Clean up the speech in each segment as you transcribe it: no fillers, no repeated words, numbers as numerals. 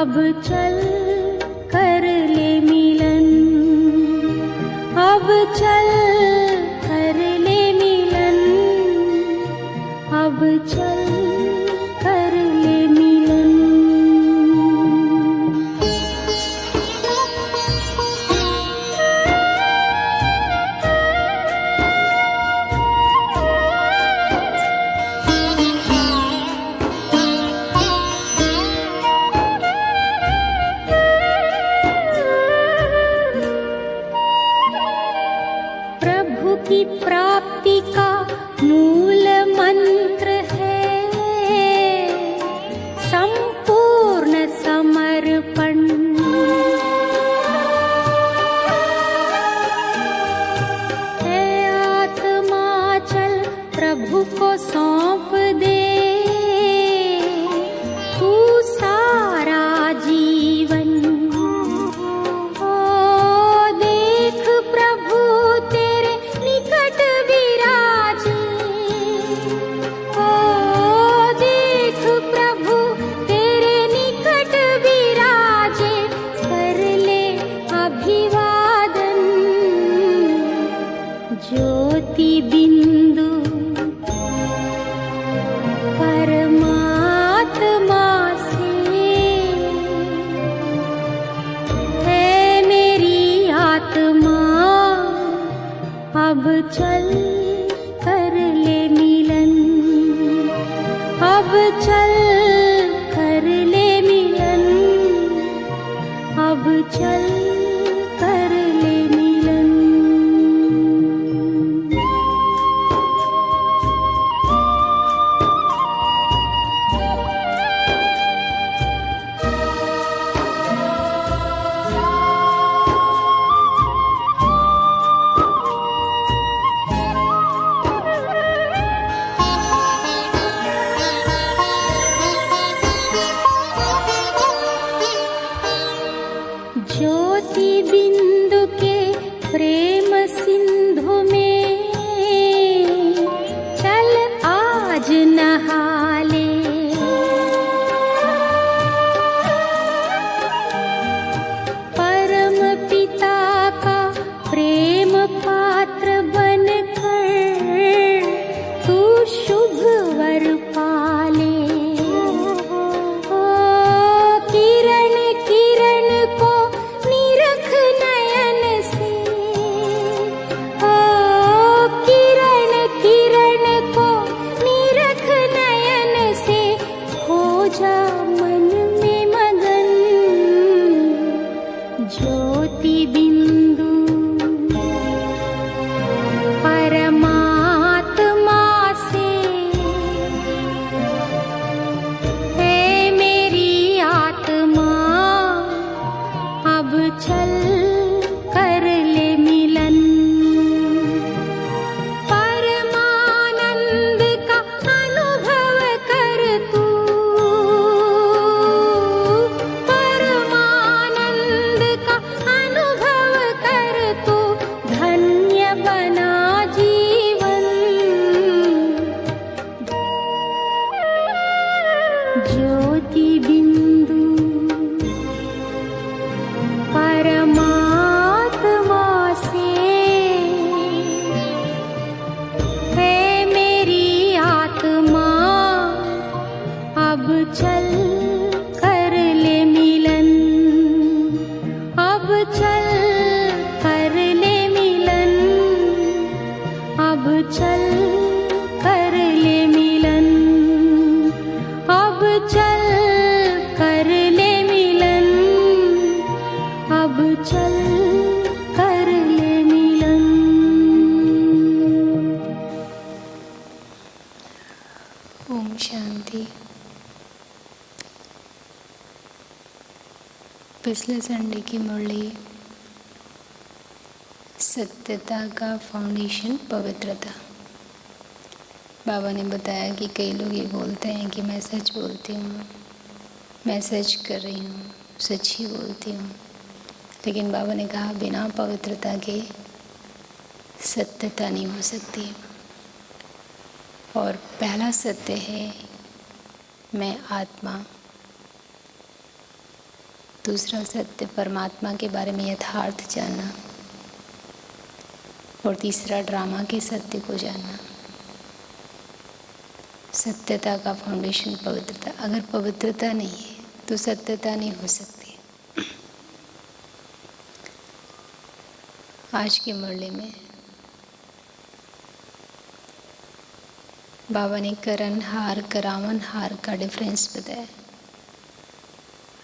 अब चल कर ले मिलन, अब चल कर ले मिलन, अब चल कर ले मिलन। प्रभु की प्राप्ति का मूल मंत्र है संपूर्ण समर्पण। है आत्मा चल प्रभु को सौंप दे, तू सारा जीवन। ओ देख प्रभु तेरे निकट विराजे, ओ देख प्रभु तेरे निकट विराजे, कर ले अभिवादन। ज्योति बिंदु परमात्मा से है मेरी आत्मा, अब चल कर ले मिलन, अब चल कर ले मिलन, अब चल कर ले मिलन। ज्योति बिंदु के प्रेम सिंधु में चल आज नहा ले। परम पिता का प्रेम पात्र बनकर तू शुभ वर पाले। ओ किरण किरण को निरख नयन से, ओ किरण किरण को निरख नयन से, हो जा मन में मगन। ज्योति बिंदु परमात्मा से है मेरी आत्मा, अब चल कर ले मिलन। परमानंद का अनुभव कर तू, परमानंद का अनुभव कर तू, धन्य बना जीवन। ज्योति बिंदु परमात्मा से है मेरी आत्मा, अब चल कर ले मिलन, अब चल कर ले मिलन, अब चल कर ले मिलन, अब चल कर ले मिलन, अब चल कर ले मिलन। ओम शांति। पिछले संडे की मुरली सत्यता का फाउंडेशन पवित्रता। बाबा ने बताया कि कई लोग ये बोलते हैं कि मैं सच बोलती हूँ, मैं सच कर रही हूँ, सच ही बोलती हूँ, लेकिन बाबा ने कहा बिना पवित्रता के सत्यता नहीं हो सकती। और पहला सत्य है मैं आत्मा, दूसरा सत्य परमात्मा के बारे में यथार्थ जानना, और तीसरा ड्रामा के सत्य को जानना। सत्यता का फाउंडेशन पवित्रता। अगर पवित्रता नहीं है तो सत्यता नहीं हो सकती। आज के मुरली में बाबा ने करण हार करावन हार का डिफरेंस बताया।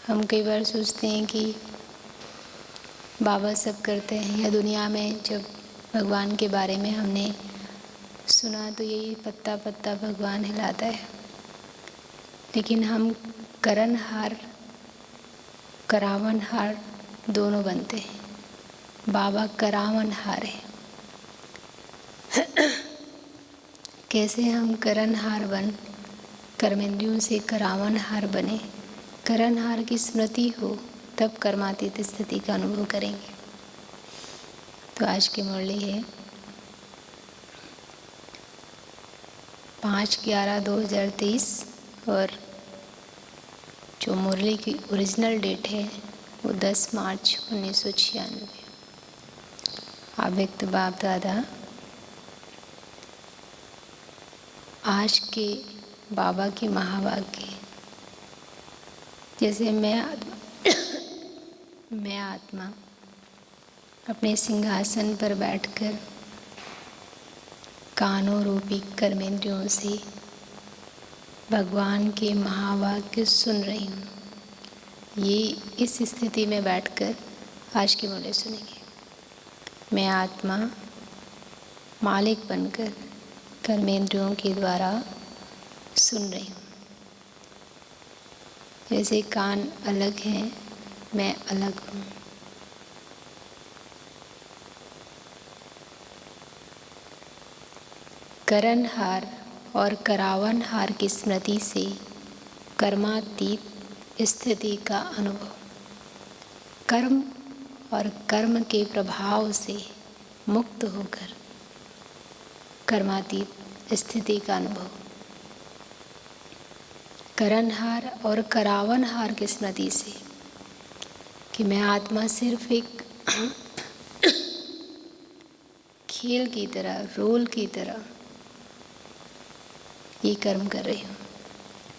हम कई बार सोचते हैं कि बाबा सब करते हैं, या दुनिया में जब भगवान के बारे में हमने सुना तो यही पत्ता पत्ता भगवान हिलाता है। लेकिन हम करण हार करावन हार दोनों बनते हैं। बाबा करावन हार है। कैसे हम करण हार बन कर्मेंद्रियों से करावन हार बने, करण हार की स्मृति हो, तब कर्मातीत स्थिति का अनुभव करेंगे। तो आज की मुरली है 5/11/2023 और जो मुरली की ओरिजिनल डेट है वो 10 मार्च 1996। अव्यक्त बाप दादा आज के बाबा की महावाक्य, जैसे मैं आत्मा अपने सिंहासन पर बैठकर कानों रूपी कर्मेंद्रियों से भगवान के महावाक्य सुन रही हूँ। ये इस स्थिति में बैठकर आज की मुरली सुनेंगे। मैं आत्मा मालिक बनकर कर्मेंद्रियों के द्वारा सुन रही हूँ। जैसे कान अलग हैं, मैं अलग हूँ। करण हार और करावन हार की स्मृति से कर्मातीत स्थिति का अनुभव, कर्म और कर्म के प्रभाव से मुक्त होकर कर्मातीत स्थिति का अनुभव। करण हार और करावन हार की स्मृति से कि मैं आत्मा सिर्फ एक खेल की तरह, रोल की तरह ये कर्म कर रही हूँ।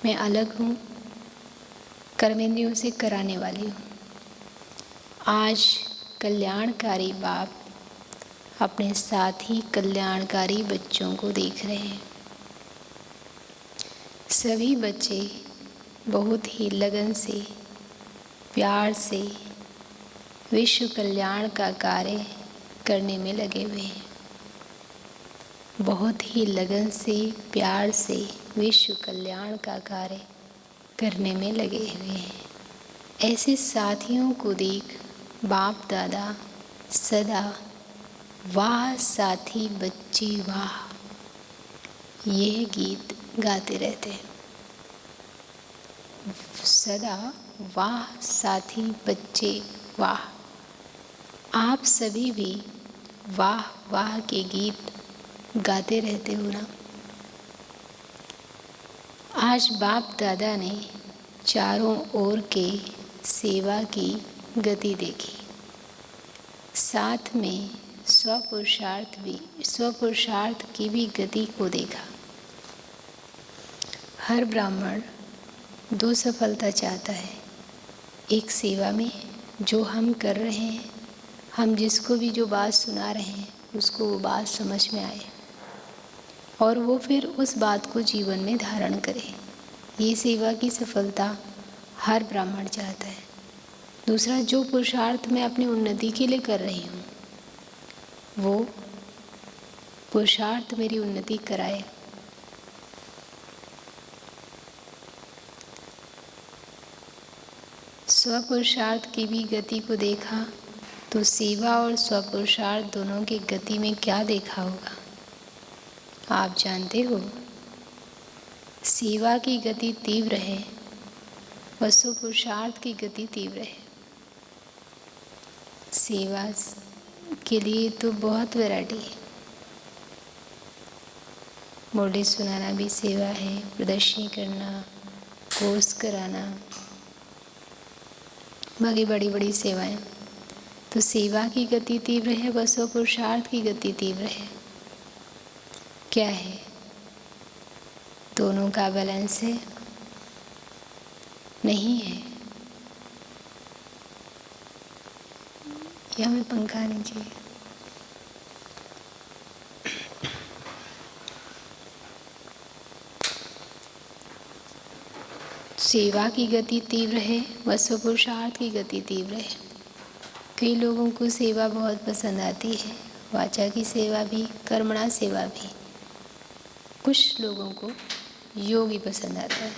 मैं अलग हूँ, कर्मेंद्रियों से कराने वाली हूँ। आज कल्याणकारी बाप अपने साथी कल्याणकारी बच्चों को देख रहे हैं। सभी बच्चे बहुत ही लगन से, प्यार से विश्व कल्याण का कार्य करने में लगे हुए हैं। बहुत ही लगन से, प्यार से विश्व कल्याण का कार्य करने में लगे हुए हैं। ऐसे साथियों को देख बाप दादा सदा वाह साथी बच्चे वाह यह गीत गाते रहते हैं। सदा वाह साथी बच्चे वाह। आप सभी भी वाह वाह के गीत गाते रहते हो ना। आज बाप दादा ने चारों ओर के सेवा की गति देखी, साथ में स्वपुरुषार्थ की भी गति को देखा। हर ब्राह्मण दो सफलता चाहता है। एक सेवा में जो हम कर रहे हैं, हम जिसको भी जो बात सुना रहे हैं उसको वो बात समझ में आए और वो फिर उस बात को जीवन में धारण करे। ये सेवा की सफलता हर ब्राह्मण चाहता है। दूसरा, जो पुरुषार्थ मैं अपनी उन्नति के लिए कर रही हूँ वो पुरुषार्थ मेरी उन्नति कराए। स्वपुरुषार्थ की भी गति को देखा तो सेवा और स्वपुरुषार्थ दोनों की गति में क्या देखा होगा आप जानते हो। सेवा की गति तीव्र है और स्वपुरुषार्थ की गति तीव्र है। सेवा के लिए तो बहुत वैरायटी है। मुरली सुनाना भी सेवा है, प्रदर्शनी करना, कोर्स कराना, बाकी बड़ी बड़ी सेवाएं। तो सेवा की गति तीव्र है व स्वपुरुषार्थ की गति तीव्र है। क्या है? दोनों का बैलेंस है? नहीं है। या हमें पंखा नहीं चाहिए? सेवा की गति तीव्र है व स्वपुरुषार्थ की गति तीव्र है। कई लोगों को सेवा बहुत पसंद आती है, वाचा की सेवा भी, कर्मणा सेवा भी। कुछ लोगों को योग ही पसंद आता है।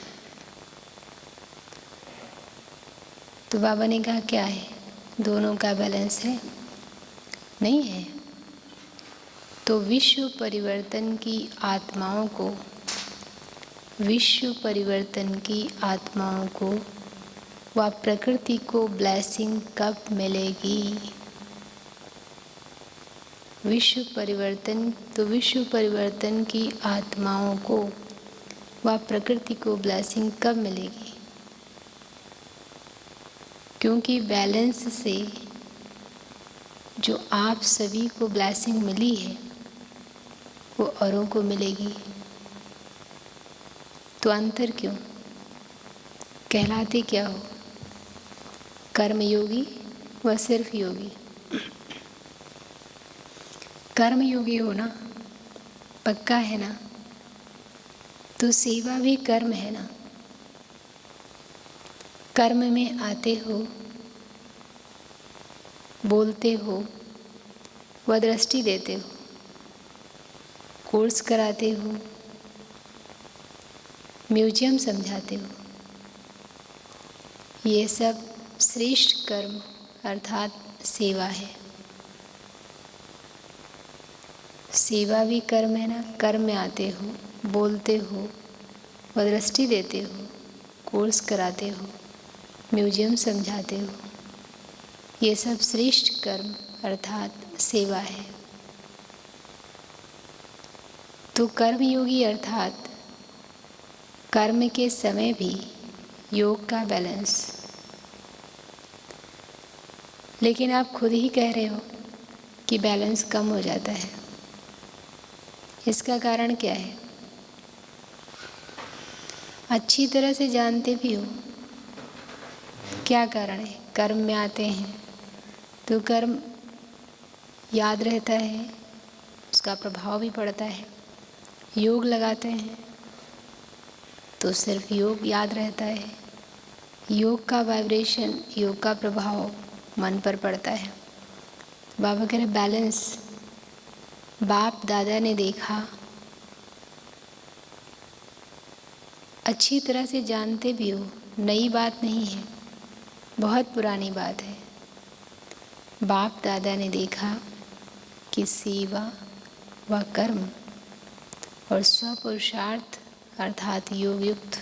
तो बाबा ने कहा क्या है? दोनों का बैलेंस है? नहीं है। तो विश्व परिवर्तन की आत्माओं को व प्रकृति को ब्लेसिंग कब मिलेगी? विश्व परिवर्तन की आत्माओं को व प्रकृति को ब्लेसिंग कब मिलेगी? क्योंकि बैलेंस से जो आप सभी को ब्लेसिंग मिली है वो औरों को मिलेगी। तो अंतर क्यों? कहलाते क्या हो? कर्म योगी व सिर्फ योगी। कर्म योगी होना पक्का है ना? तो सेवा भी कर्म है ना? कर्म में आते हो, बोलते हो व दृष्टि देते हो, कोर्स कराते हो, म्यूजियम समझाते हो। ये सब श्रेष्ठ कर्म अर्थात सेवा है। सेवा भी कर्म है ना? कर्म में आते हो, बोलते हो व दृष्टि देते हो, कोर्स कराते हो, म्यूजियम समझाते हो। ये सब श्रेष्ठ कर्म अर्थात सेवा है। तो कर्मयोगी अर्थात कर्म के समय भी योग का बैलेंस। लेकिन आप खुद ही कह रहे हो कि बैलेंस कम हो जाता है। इसका कारण क्या है? अच्छी तरह से जानते भी हो क्या कारण है। कर्म में आते हैं तो कर्म याद रहता है, उसका प्रभाव भी पड़ता है। योग लगाते हैं तो सिर्फ योग याद रहता है। योग का वाइब्रेशन, योग का प्रभाव मन पर पड़ता है। बाबा कह रहे बैलेंस। बाप दादा ने देखा, अच्छी तरह से जानते भी हो, नई बात नहीं है, बहुत पुरानी बात है। बाप दादा ने देखा कि सेवा व कर्म और स्वपुरुषार्थ अर्थात योग युक्त,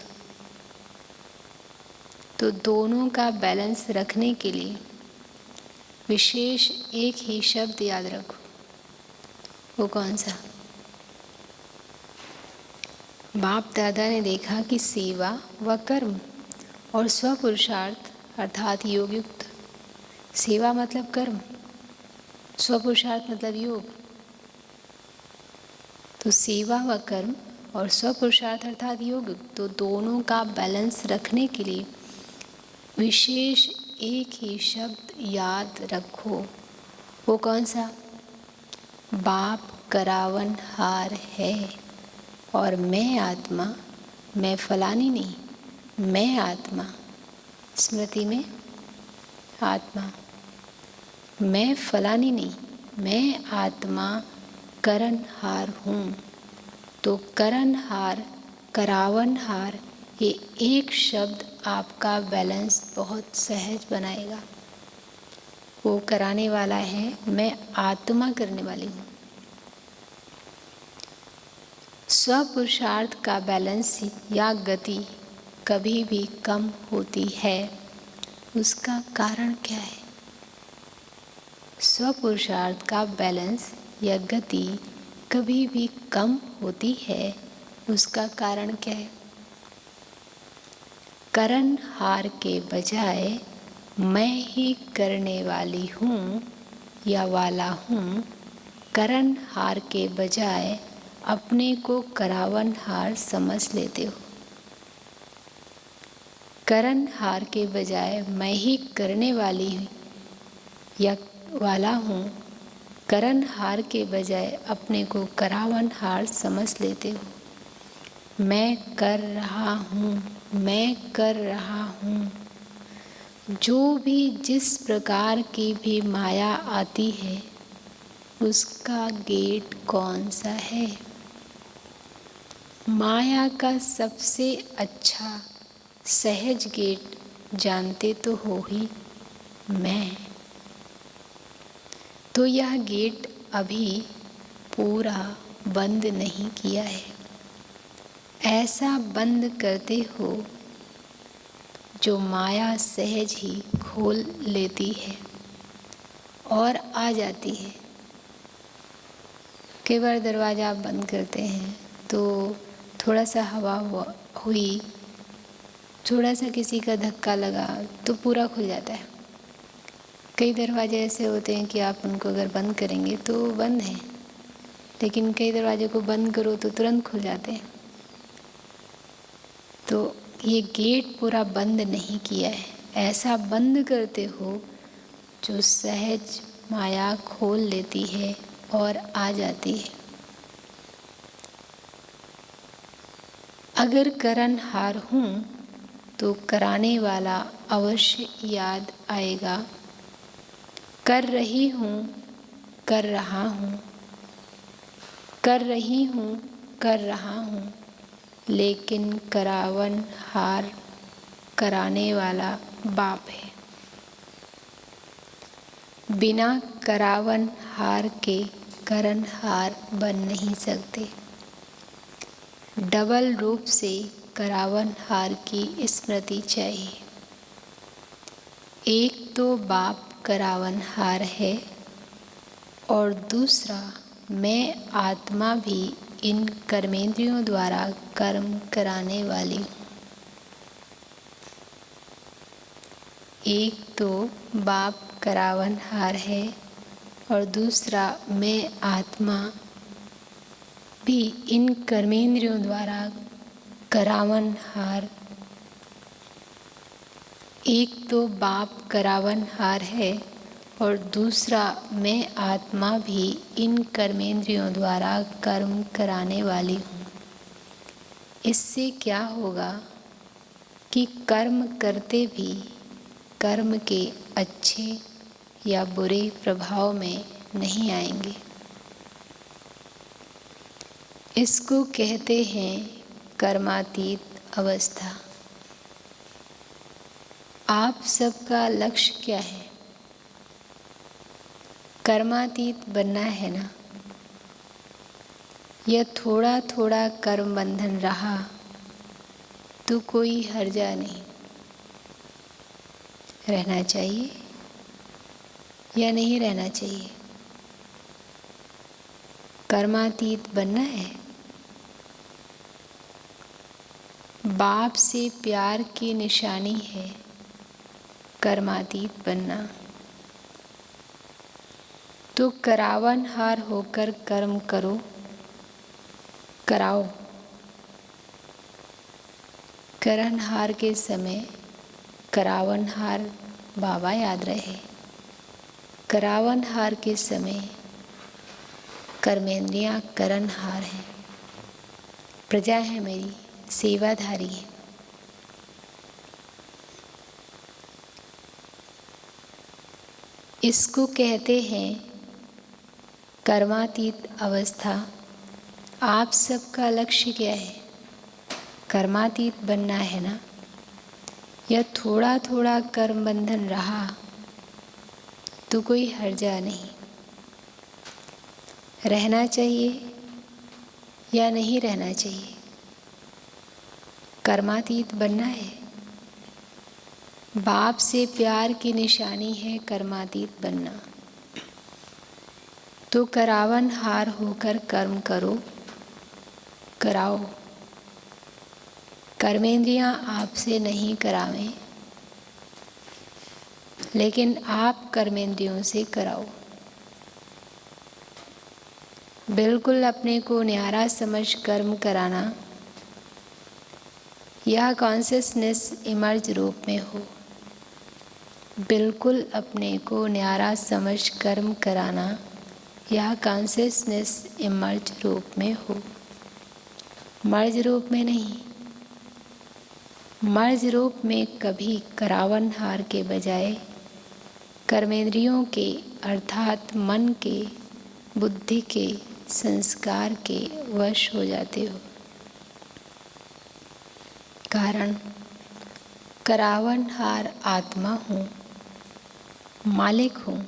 तो दोनों का बैलेंस रखने के लिए विशेष एक ही शब्द याद रखो। वो कौन सा? बाप दादा ने देखा कि सेवा व कर्म और स्वपुरुषार्थ अर्थात योग युक्त। सेवा मतलब कर्म, स्वपुरुषार्थ मतलब योग। तो सेवा व कर्म और स्वपुरुषार्थ अर्थात योग, तो दोनों का बैलेंस रखने के लिए विशेष एक ही शब्द याद रखो। वो कौन सा? बाप करावन हार है और मैं आत्मा, मैं फलानी नहीं, मैं आत्मा। स्मृति में आत्मा, मैं फलानी नहीं, मैं आत्मा करनहार हूँ। तो करनहार, करावनहार, ये एक शब्द आपका बैलेंस बहुत सहज बनाएगा। वो कराने वाला है, मैं आत्मा करने वाली हूँ। स्वपुरुषार्थ का बैलेंस या गति कभी भी कम होती है। उसका कारण क्या है? स्वपुरुषार्थ का बैलेंस या गति कभी भी कम होती है। उसका कारण क्या है? करण हार के बजाय मैं ही करने वाली हूँ या वाला हूँ, करनहार के बजाय अपने को करावनहार समझ लेते हो। करनहार के बजाय मैं ही करने वाली हूँ या वाला हूँ, करनहार के बजाय अपने को करावनहार समझ लेते हो। मैं कर रहा हूँ, मैं कर रहा हूँ। जो भी जिस प्रकार की भी माया आती है, उसका गेट कौन सा है? माया का सबसे अच्छा सहज गेट जानते तो हो ही, मैं। तो यह गेट अभी पूरा बंद नहीं किया है। ऐसा बंद करते हो जो माया सहज ही खोल लेती है और आ जाती है। कई बार दरवाज़ा आप बंद करते हैं तो थोड़ा सा हवा हुई, थोड़ा सा किसी का धक्का लगा तो पूरा खुल जाता है। कई दरवाजे ऐसे होते हैं कि आप उनको अगर बंद करेंगे तो बंद हैं, लेकिन कई दरवाजे को बंद करो तो तुरंत खुल जाते हैं। तो ये गेट पूरा बंद नहीं किया है। ऐसा बंद करते हो जो सहज माया खोल लेती है और आ जाती है। अगर करनहार हूँ तो कराने वाला अवश्य याद आएगा। कर रही हूँ, कर रहा हूँ, कर रही हूँ, कर रहा हूँ, लेकिन करावनहार कराने वाला बाप है। बिना करावनहार के करनहार बन नहीं सकते। डबल रूप से करावनहार की स्मृति चाहिए। एक तो बाप करावनहार है और दूसरा मैं आत्मा भी इन कर्मेंद्रियों द्वारा कर्म कराने वाली हूँ। एक तो बाप करावनहार है और दूसरा मैं आत्मा भी इन कर्मेंद्रियों द्वारा करावनहार। एक तो बाप करावनहार है और दूसरा मैं आत्मा भी इन कर्मेंद्रियों द्वारा कर्म कराने वाली हूँ। इससे क्या होगा कि कर्म करते भी कर्म के अच्छे या बुरे प्रभाव में नहीं आएंगे। इसको कहते हैं कर्मातीत अवस्था। आप सबका लक्ष्य क्या है? कर्मातीत बनना है ना? यह थोड़ा थोड़ा कर्म बंधन रहा तो कोई हर्जा नहीं। रहना चाहिए या नहीं रहना चाहिए? कर्मातीत बनना है। बाप से प्यार की निशानी है कर्मातीत बनना। तो करावनहार होकर कर्म करो, कराओ। करनहार के समय करावनहार बाबा याद रहे। करावनहार के समय कर्मेंद्रियाँ करनहार हैं। प्रजा है मेरी, सेवाधारी है। इसको कहते हैं कर्मातीत अवस्था। आप सबका लक्ष्य क्या है? कर्मातीत बनना है ना? या थोड़ा थोड़ा कर्म बंधन रहा तो कोई हर्जा नहीं। रहना चाहिए या नहीं रहना चाहिए? कर्मातीत बनना है। बाप से प्यार की निशानी है कर्मातीत बनना। तो करावनहार होकर कर्म करो, कराओ। कर्मेंद्रियाँ आपसे नहीं करावें। लेकिन आप कर्मेंद्रियों से कराओ। बिल्कुल अपने को न्यारा समझ कर्म कराना, यह कॉन्शियसनेस इमर्ज रूप में हो। बिल्कुल अपने को न्यारा समझ कर्म कराना, यह कॉन्शियसनेस इमर्ज रूप में हो, मर्ज रूप में नहीं। मर्ज रूप में कभी करावन हार के बजाय कर्मेंद्रियों के अर्थात मन के, बुद्धि के, संस्कार के वश हो जाते हो। कारण करावन हार आत्मा हूँ, मालिक हूँ,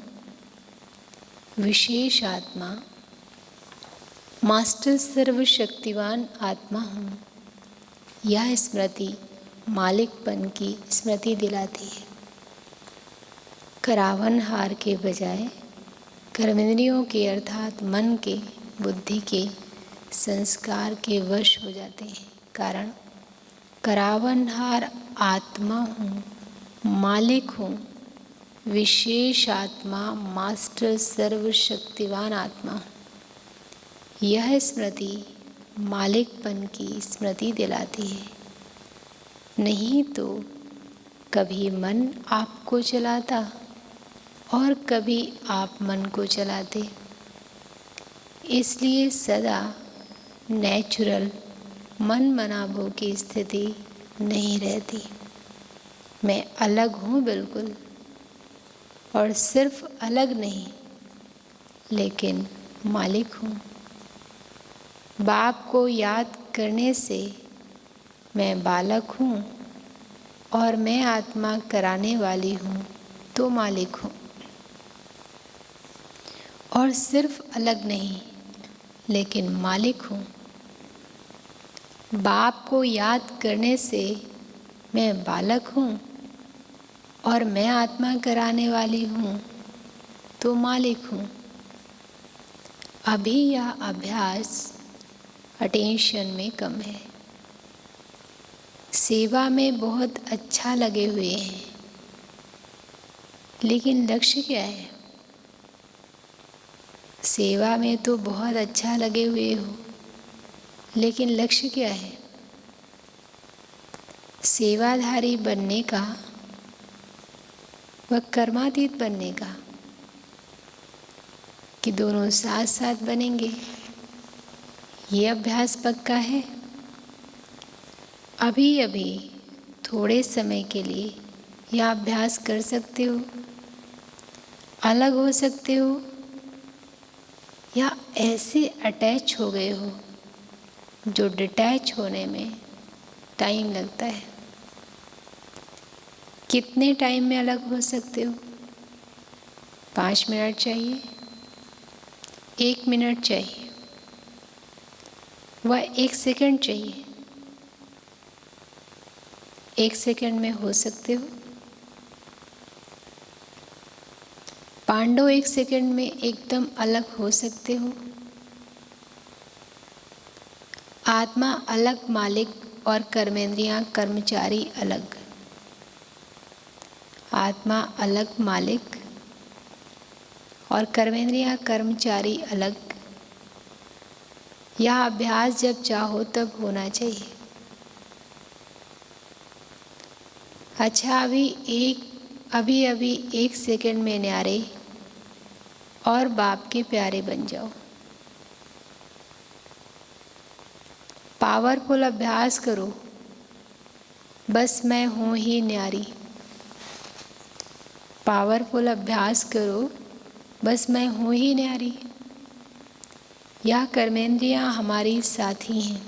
विशेष आत्मा, मास्टर सर्वशक्तिवान आत्मा हूँ। यह स्मृति मालिकपन की स्मृति दिलाती है। करावन हार के बजाय कर्मेंद्रियों के अर्थात मन के, बुद्धि के, संस्कार के वश हो जाते हैं। कारण करावन हार आत्मा हूँ, मालिक हूँ, विशेष आत्मा, मास्टर सर्वशक्तिवान आत्मा। यह स्मृति मालिकपन की स्मृति दिलाती है। नहीं तो कभी मन आपको चलाता और कभी आप मन को चलाते। इसलिए सदा नेचुरल मन मनाभों की स्थिति नहीं रहती। मैं अलग हूँ बिल्कुल, और सिर्फ अलग नहीं लेकिन मालिक हूँ। बाप को याद करने से मैं बालक हूँ और मैं आत्मा कराने वाली हूँ तो मालिक हूँ। और सिर्फ अलग नहीं लेकिन मालिक हूँ। बाप को याद करने से मैं बालक हूँ और मैं आत्मा कराने वाली हूँ तो मालिक हूँ। अभी यह अभ्यास अटेंशन में कम है। सेवा में बहुत अच्छा लगे हुए हैं, लेकिन लक्ष्य क्या है? सेवा में तो बहुत अच्छा लगे हुए हो, लेकिन लक्ष्य क्या है? सेवाधारी बनने का व कर्मातीत बनने का, कि दोनों साथ साथ बनेंगे? ये अभ्यास पक्का है। अभी अभी थोड़े समय के लिए यह अभ्यास कर सकते हो, अलग हो सकते हो, या ऐसे अटैच हो गए हो जो डिटैच होने में टाइम लगता है। कितने टाइम में अलग हो सकते हो? 5 मिनट चाहिए, 1 मिनट चाहिए, वह 1 सेकंड चाहिए। 1 सेकंड में हो सकते हो? पांडव 1 सेकंड में एकदम अलग हो सकते हो? आत्मा अलग, मालिक और कर्मेंद्रियां कर्मचारी अलग। आत्मा अलग, मालिक और कर्मेंद्रियां कर्मचारी अलग। यह अभ्यास जब चाहो तब होना चाहिए। अच्छा, अभी 1 सेकंड में न्यारे और बाप के प्यारे बन जाओ। पावरफुल अभ्यास करो, बस मैं हूँ ही न्यारी। पावरफुल अभ्यास करो, बस मैं हूँ ही न्यारी। यह कर्मेंद्रियाँ हमारी साथी हैं,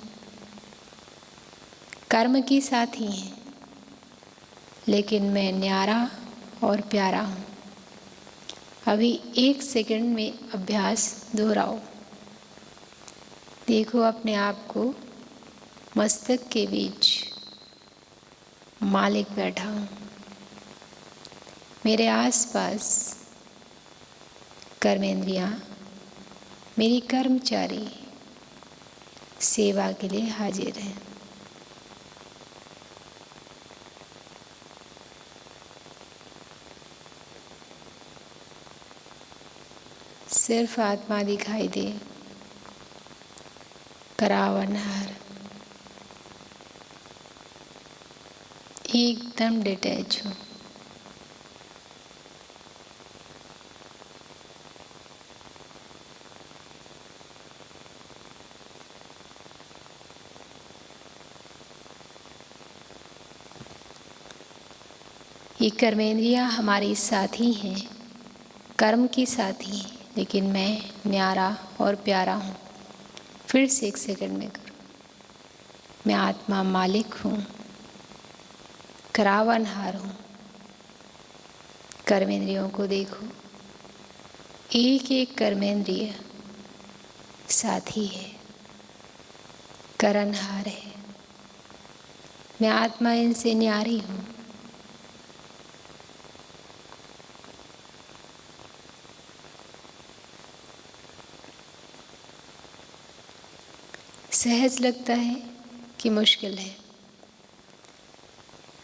कर्म की साथी हैं, लेकिन मैं न्यारा और प्यारा हूँ। अभी 1 सेकंड में अभ्यास दोहराओ। देखो अपने आप को मस्तक के बीच मालिक बैठा हूँ। मेरे आसपास कर्मेंद्रियाँ मेरी कर्मचारी सेवा के लिए हाजिर हैं। सिर्फ आत्मा दिखाई दे, करावनहार, एकदम डिटैच हो। ये कर्मेंद्रियाँ हमारी साथी हैं, कर्म की साथी हैं, लेकिन मैं न्यारा और प्यारा हूँ। फिर से 1 सेकंड में करो। मैं आत्मा मालिक हूँ, करावनहार हूँ। कर्मेंद्रियों को देखो, एक एक कर्मेंद्रिय साथी है, करनहार है। मैं आत्मा इनसे न्यारी हूँ। सहज लगता है कि मुश्किल है,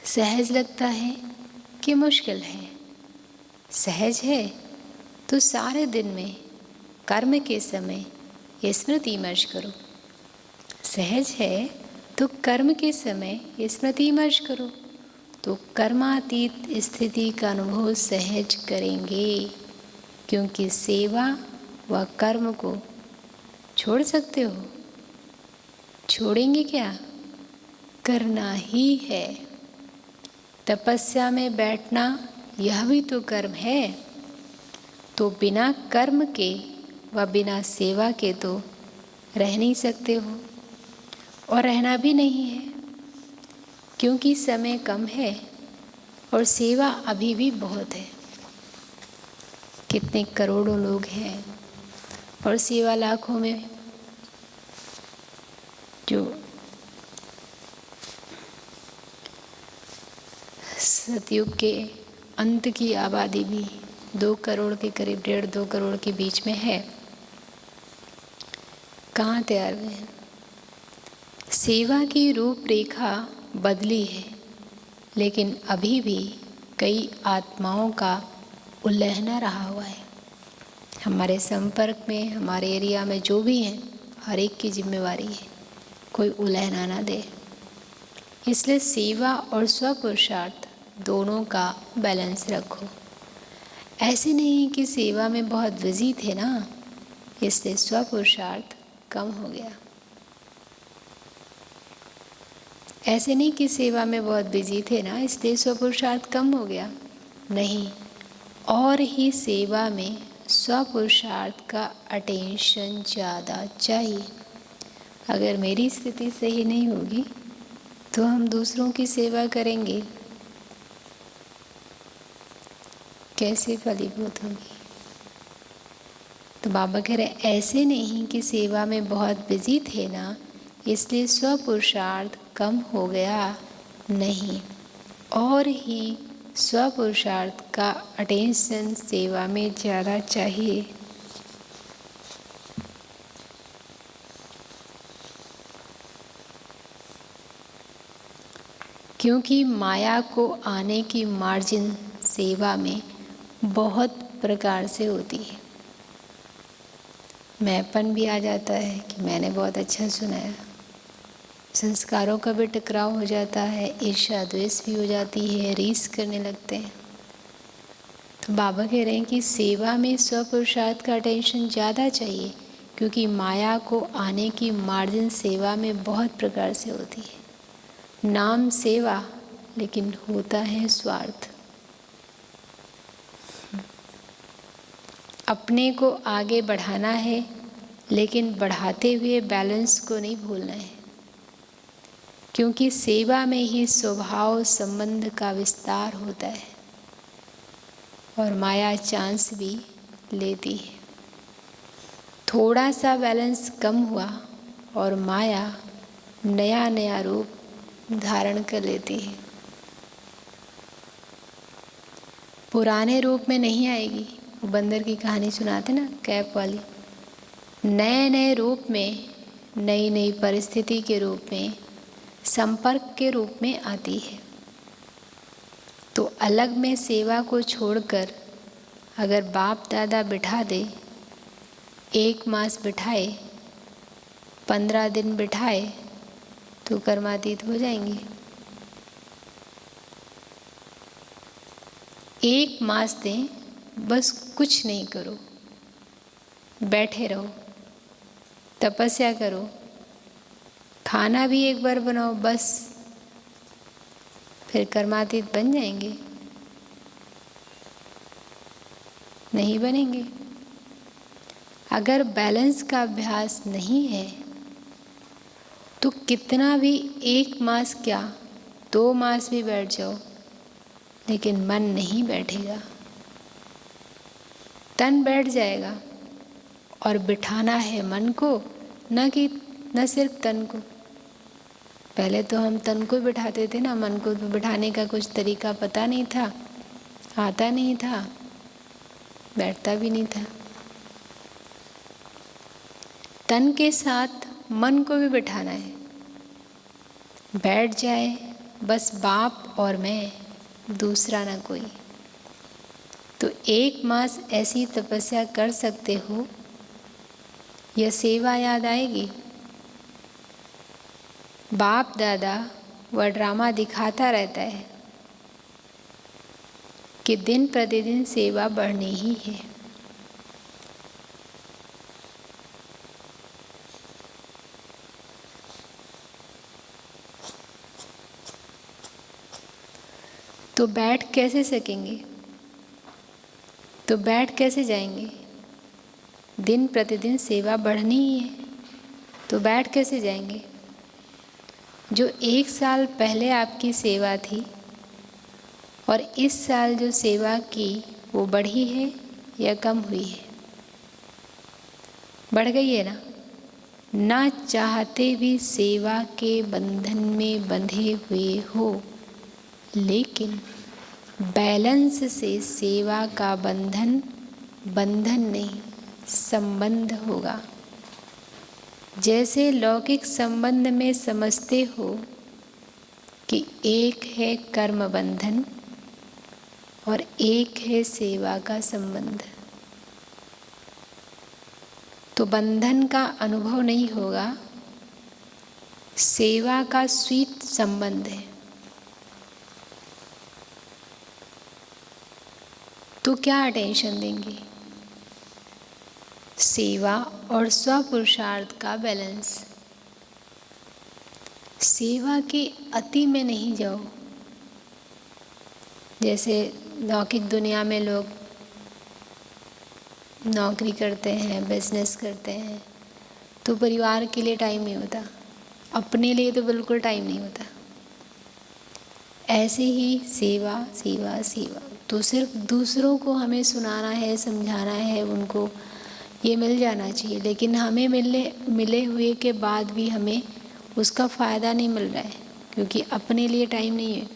सहज लगता है कि मुश्किल है। सहज है तो सारे दिन में कर्म के समय ये स्मृति मर्ज करो। सहज है तो कर्म के समय ये स्मृति मर्ज करो, तो कर्मातीत स्थिति का अनुभव सहज करेंगे। क्योंकि सेवा व कर्म को छोड़ सकते हो, छोड़ेंगे क्या? करना ही है। तपस्या में बैठना यह भी तो कर्म है। तो बिना कर्म के व बिना सेवा के तो रह नहीं सकते हो, और रहना भी नहीं है, क्योंकि समय कम है और सेवा अभी भी बहुत है। कितने करोड़ों लोग हैं और सेवा लाखों में। जो सतयुग के अंत की आबादी भी 2 करोड़ के करीब, 1.5-2 करोड़ के बीच में है। कहाँ तैयार हुए हैं? सेवा की रूपरेखा बदली है, लेकिन अभी भी कई आत्माओं का उल्लंघन रहा हुआ है। हमारे संपर्क में, हमारे एरिया में जो भी हैं, हर एक की जिम्मेवारी है कोई उल्लंघन ना दे। इसलिए सेवा और स्वपुरुषार्थ दोनों का बैलेंस रखो। ऐसे नहीं कि सेवा में बहुत बिजी थे ना, इसलिए स्वपुरुषार्थ कम हो गया। ऐसे नहीं कि सेवा में बहुत बिजी थे ना, इसलिए स्वपुरुषार्थ कम हो गया। नहीं, और ही सेवा में स्वपुरुषार्थ का अटेंशन ज़्यादा चाहिए। अगर मेरी स्थिति सही नहीं होगी तो हम दूसरों की सेवा करेंगे, कैसे फलीभूत होगी? तो बाबा कह रहे ऐसे नहीं कि सेवा में बहुत बिजी थे ना, इसलिए स्वपुरुषार्थ कम हो गया। नहीं, और ही स्वपुरुषार्थ का अटेंशन सेवा में ज़्यादा चाहिए। क्योंकि माया को आने की मार्जिन सेवा में बहुत प्रकार से होती है। मैंपन भी आ जाता है कि मैंने बहुत अच्छा सुनाया, संस्कारों का भी टकराव हो जाता है, ईर्ष्या द्वेष भी हो जाती है, रीस करने लगते हैं। तो बाबा कह रहे हैं कि सेवा में स्वपुरुषार्थ का अटेंशन ज़्यादा चाहिए, क्योंकि माया को आने की मार्जिन सेवा में बहुत प्रकार से होती है। नाम सेवा, लेकिन होता है स्वार्थ। अपने को आगे बढ़ाना है, लेकिन बढ़ाते हुए बैलेंस को नहीं भूलना है, क्योंकि सेवा में ही स्वभाव संबंध का विस्तार होता है और माया चांस भी लेती है। थोड़ा सा बैलेंस कम हुआ और माया नया नया रूप धारण कर लेती है। पुराने रूप में नहीं आएगी। वो बंदर की कहानी सुनाते ना, कैप वाली। नए नए रूप में, नई नई परिस्थिति के रूप में, संपर्क के रूप में आती है। तो अलग में सेवा को छोड़कर अगर बाप दादा बिठा दे 1 मास बिठाए, 15 दिन बिठाए तो कर्मातीत हो जाएंगे। 1 मास दें, बस कुछ नहीं करो, बैठे रहो, तपस्या करो, खाना भी एक बार बनाओ बस, फिर कर्मातीत बन जाएंगे? नहीं बनेंगे। अगर बैलेंस का अभ्यास नहीं है तो कितना भी 1 मास क्या 2 मास भी बैठ जाओ, लेकिन मन नहीं बैठेगा। तन बैठ जाएगा, और बिठाना है मन को, न सिर्फ तन को। पहले तो हम तन को बिठाते थे ना, मन को तो बिठाने का कुछ तरीका पता नहीं था, आता नहीं था, बैठता भी नहीं था। तन के साथ मन को भी बिठाना है, बैठ जाए बस बाप और मैं, दूसरा ना कोई। तो 1 मास ऐसी तपस्या कर सकते हो, यह सेवा याद आएगी। बाप दादा वह ड्रामा दिखाता रहता है कि दिन प्रतिदिन सेवा बढ़नी ही है। तो बैठ कैसे सकेंगे? तो बैठ कैसे जाएंगे? दिन प्रतिदिन सेवा बढ़नी ही है, तो बैठ कैसे जाएंगे? जो 1 साल पहले आपकी सेवा थी और इस साल जो सेवा की वो बढ़ी है या कम हुई है? बढ़ गई है ना? ना चाहते भी सेवा के बंधन में बंधे हुए हो, लेकिन बैलेंस से सेवा का बंधन नहीं, संबंध होगा। जैसे लौकिक संबंध में समझते हो कि एक है कर्म बंधन और एक है सेवा का संबंध, तो बंधन का अनुभव नहीं होगा, सेवा का स्वीट संबंध है। तो क्या अटेंशन देंगे? सेवा और स्वपुरुषार्थ का बैलेंस। सेवा के अति में नहीं जाओ। जैसे लौकिक दुनिया में लोग नौकरी करते हैं, बिजनेस करते हैं, तो परिवार के लिए टाइम नहीं होता, अपने लिए तो बिल्कुल टाइम नहीं होता। ऐसे ही सेवा सेवा सेवा, तो सिर्फ दूसरों को हमें सुनाना है, समझाना है, उनको ये मिल जाना चाहिए, लेकिन हमें मिले हुए के बाद भी हमें उसका फ़ायदा नहीं मिल रहा है, क्योंकि अपने लिए टाइम नहीं है।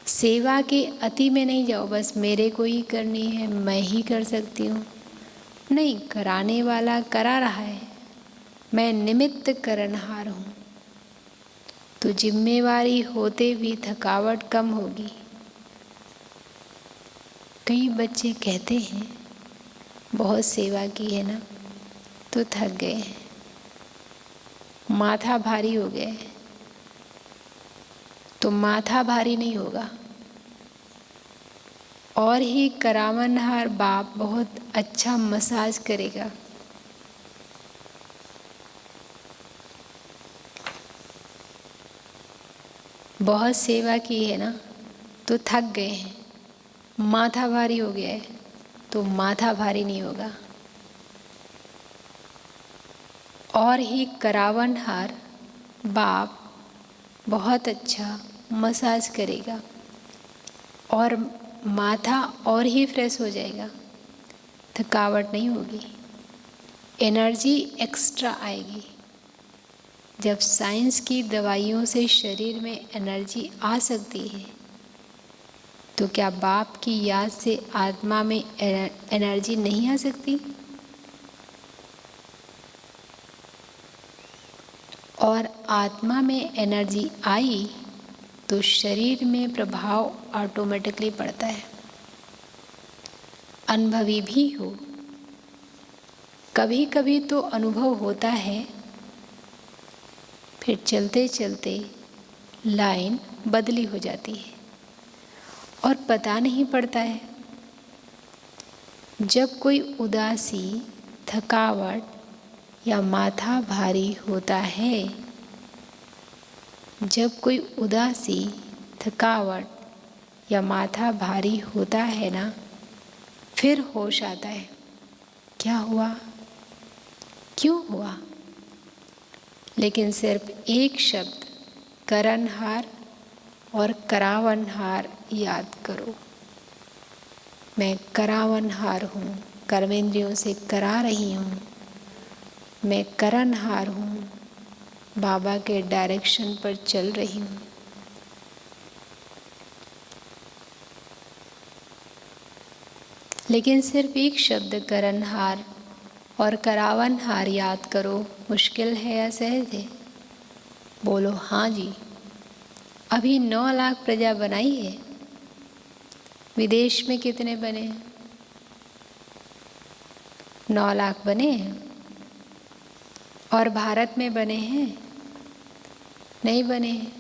सेवा के अति में नहीं जाओ, बस मेरे को ही करनी है, मैं ही कर सकती हूँ। नहीं, कराने वाला करा रहा है, मैं निमित्त करनहार हूँ। तो जिम्मेवारी होते भी थकावट कम होगी। कई बच्चे कहते हैं बहुत सेवा की है ना, तो थक गए हैं, माथा भारी हो गया है। तो माथा भारी नहीं होगा, और ही करावनहार बाप बहुत अच्छा मसाज करेगा। बहुत सेवा की है ना, तो थक गए हैं, माथा भारी हो गया है, तो माथा भारी नहीं होगा, और ही करावनहार बाप बहुत अच्छा मसाज करेगा, और माथा और ही फ्रेश हो जाएगा, थकावट नहीं होगी, एनर्जी एक्स्ट्रा आएगी। जब साइंस की दवाइयों से शरीर में एनर्जी आ सकती है, तो क्या बाप की याद से आत्मा में एनर्जी नहीं आ सकती? और आत्मा में एनर्जी आई तो शरीर में प्रभाव ऑटोमेटिकली पड़ता है। अनुभवी भी हो कभी कभी तो अनुभव होता है, फिर चलते चलते लाइन बदली हो जाती है और पता नहीं पड़ता है। जब कोई उदासी, थकावट या माथा भारी होता है, जब कोई उदासी, थकावट या माथा भारी होता है ना, फिर होश आता है। क्या हुआ, क्यों हुआ? लेकिन सिर्फ एक शब्द करनहार और करावनहार याद करो। मैं करावनहार हूँ, कर्मेंद्रियों से करा रही हूँ। मैं करनहार हूँ, बाबा के डायरेक्शन पर चल रही हूँ। लेकिन सिर्फ एक शब्द करनहार और करावनहार याद करो। मुश्किल है या सहज है? बोलो हाँ जी। अभी 9 लाख प्रजा बनाई है। विदेश में कितने बने हैं? 9 लाख बने हैं। और भारत में बने हैं? नहीं बने हैं।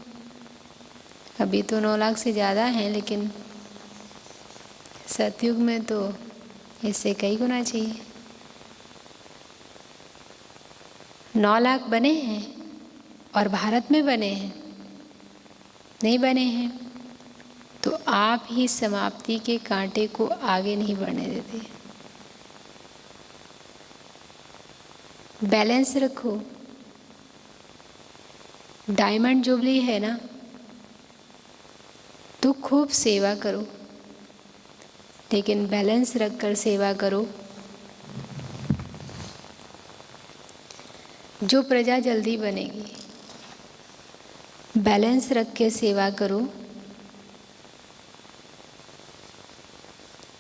अभी तो 9 लाख से ज़्यादा हैं, लेकिन सतयुग में तो इससे कई गुना चाहिए। 9 लाख बने हैं और भारत में बने हैं? नहीं बने हैं। तो आप ही समाप्ति के कांटे को आगे नहीं बढ़ने देते। बैलेंस रखो। डायमंड जुबली है ना, तो खूब सेवा करो, लेकिन बैलेंस रखकर सेवा करो। जो प्रजा जल्दी बनेगी, बैलेंस रख के सेवा करो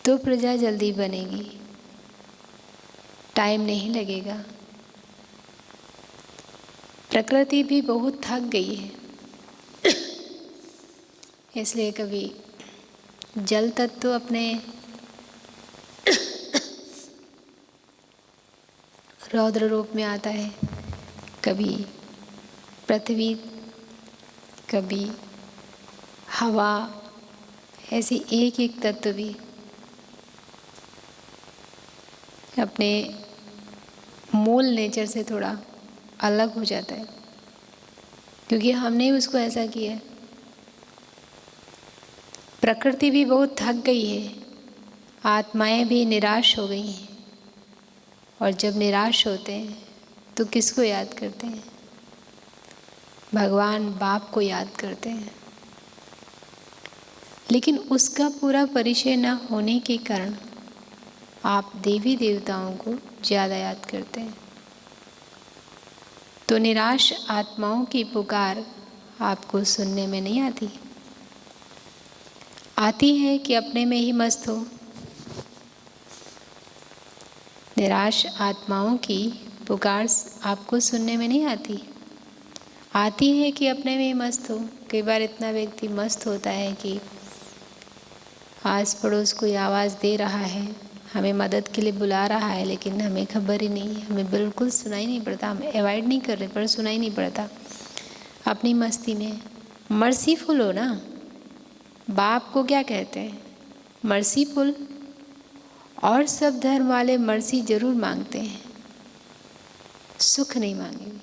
तो प्रजा जल्दी बनेगी, टाइम नहीं लगेगा। प्रकृति भी बहुत थक गई है, इसलिए कभी जल तत्व अपने रौद्र रूप में आता है, कभी पृथ्वी, कभी हवा, ऐसे एक एक तत्व भी अपने मूल नेचर से थोड़ा अलग हो जाता है, क्योंकि हमने उसको ऐसा किया है। प्रकृति भी बहुत थक गई है, आत्माएं भी निराश हो गई हैं, और जब निराश होते हैं तो किसको याद करते हैं? भगवान बाप को याद करते हैं। लेकिन उसका पूरा परिचय न होने के कारण आप देवी देवताओं को ज़्यादा याद करते हैं। तो निराश आत्माओं की पुकार आपको सुनने में नहीं आती। आती है कि अपने में ही मस्त हो। निराश आत्माओं की पुकार आपको सुनने में नहीं आती। आती है कि अपने में ही मस्त हो। कई बार इतना व्यक्ति मस्त होता है कि आस पड़ोस कोई आवाज़ दे रहा है, हमें मदद के लिए बुला रहा है, लेकिन हमें खबर ही नहीं है, हमें बिल्कुल सुनाई नहीं पड़ता। हम अवॉइड नहीं कर रहे पर सुनाई नहीं पड़ता। अपनी मस्ती में मर्सीफुल हो ना। बाप को क्या कहते हैं? मर्सीफुल। और सब धर्म वाले मर्सी जरूर मांगते हैं, सुख नहीं मांगेंगे,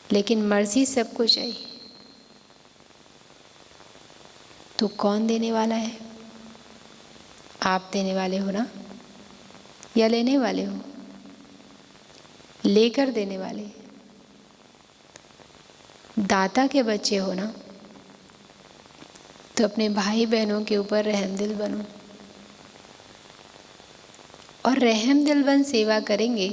लेकिन मर्सी सबको चाहिए। तो कौन देने वाला है? आप देने वाले हो ना, या लेने वाले हो? लेकर देने वाले। दाता के बच्चे हो ना, तो अपने भाई बहनों के ऊपर रहमदिल बनो, और रहमदिल बन सेवा करेंगे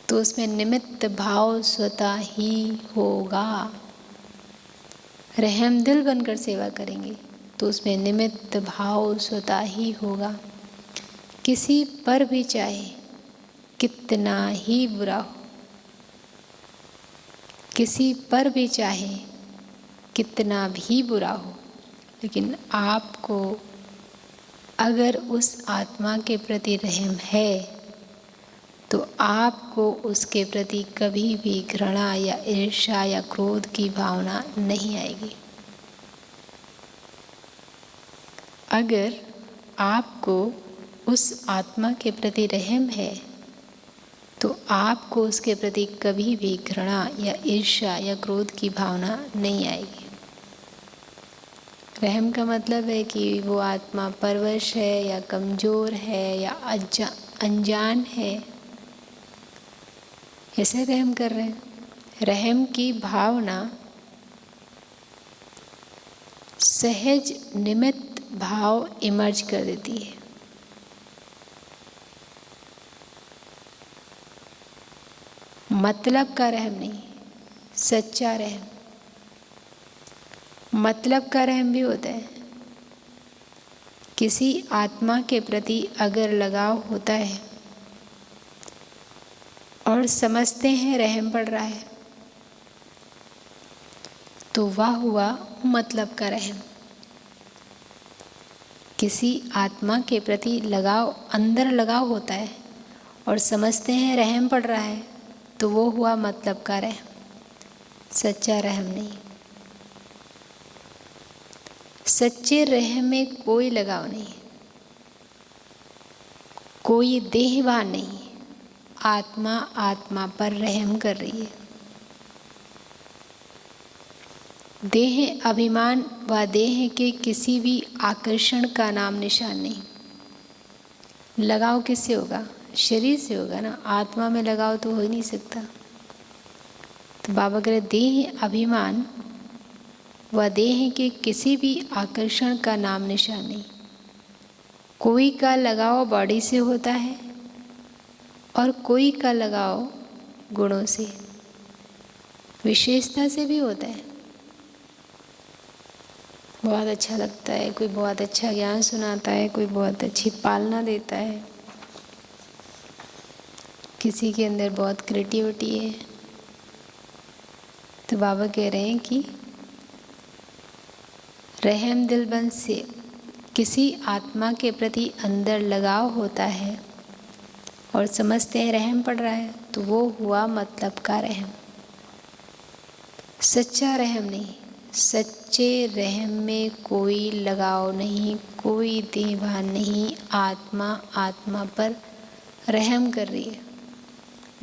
तो उसमें निमित्त भाव स्वतः ही होगा। रहमदिल बनकर सेवा करेंगे तो उसमें निमित्त भाव स्वतः ही होगा। किसी पर भी चाहे कितना ही बुरा हो, किसी पर भी चाहे कितना भी बुरा हो, लेकिन आपको अगर उस आत्मा के प्रति रहम है तो आपको उसके प्रति कभी भी घृणा या ईर्ष्या या क्रोध की भावना नहीं आएगी। अगर आपको उस आत्मा के प्रति रहम है तो आपको उसके प्रति कभी भी घृणा या ईर्ष्या या क्रोध की भावना नहीं आएगी। रहम का मतलब है कि वो आत्मा परवश है या कमज़ोर है या अनजान है, ऐसे रहम कर रहे हैं। रहम की भावना सहज निमित्त भाव इमर्ज कर देती है। मतलब का रहम नहीं, सच्चा रहम। मतलब का रहम भी होता है। किसी आत्मा के प्रति अगर लगाव होता है और समझते हैं रहम पड़ रहा है तो वह हुआ मतलब का रहम। किसी आत्मा के प्रति अंदर लगाव होता है और समझते हैं रहम पड़ रहा है तो वो हुआ मतलब का रहम, सच्चा रहम नहीं। सच्चे रहम में कोई लगाव नहीं, कोई देहभान नहीं। आत्मा आत्मा पर रहम कर रही है। देह अभिमान व देह के किसी भी आकर्षण का नाम निशान नहीं। लगाव किससे होगा? शरीर से होगा ना। आत्मा में लगाव तो हो ही नहीं सकता। तो बाबा कह रहे देह अभिमान व देह के किसी भी आकर्षण का नाम निशान नहीं। कोई का लगाव बॉडी से होता है और कोई का लगाव गुणों से, विशेषता से भी होता है। बहुत अच्छा लगता है, कोई बहुत अच्छा ज्ञान सुनाता है, कोई बहुत अच्छी पालना देता है, किसी के अंदर बहुत क्रिएटिविटी है। तो बाबा कह रहे हैं कि रहम दिलबंद से किसी आत्मा के प्रति अंदर लगाव होता है और समझते हैं रहम पड़ रहा है तो वो हुआ मतलब का रहम, सच्चा रहम नहीं। सच्चे रहम में कोई लगाव नहीं, कोई देहभान नहीं। आत्मा आत्मा पर रहम कर रही है।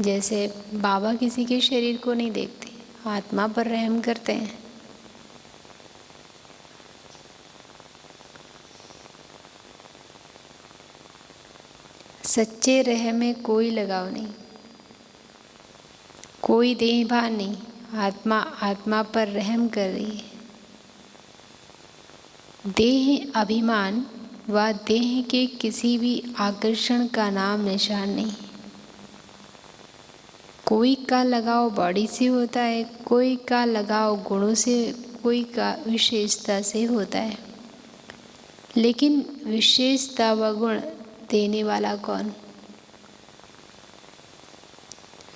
जैसे बाबा किसी के शरीर को नहीं देखते, आत्मा पर रहम करते हैं। सच्चे रहम में कोई लगाव नहीं, कोई देहभान नहीं। आत्मा आत्मा पर रहम कर रही है। देह अभिमान व देह के किसी भी आकर्षण का नाम निशान नहीं। कोई का लगाव बॉडी से होता है, कोई का लगाव गुणों से, कोई का विशेषता से होता है। लेकिन विशेषता व गुण देने वाला कौन?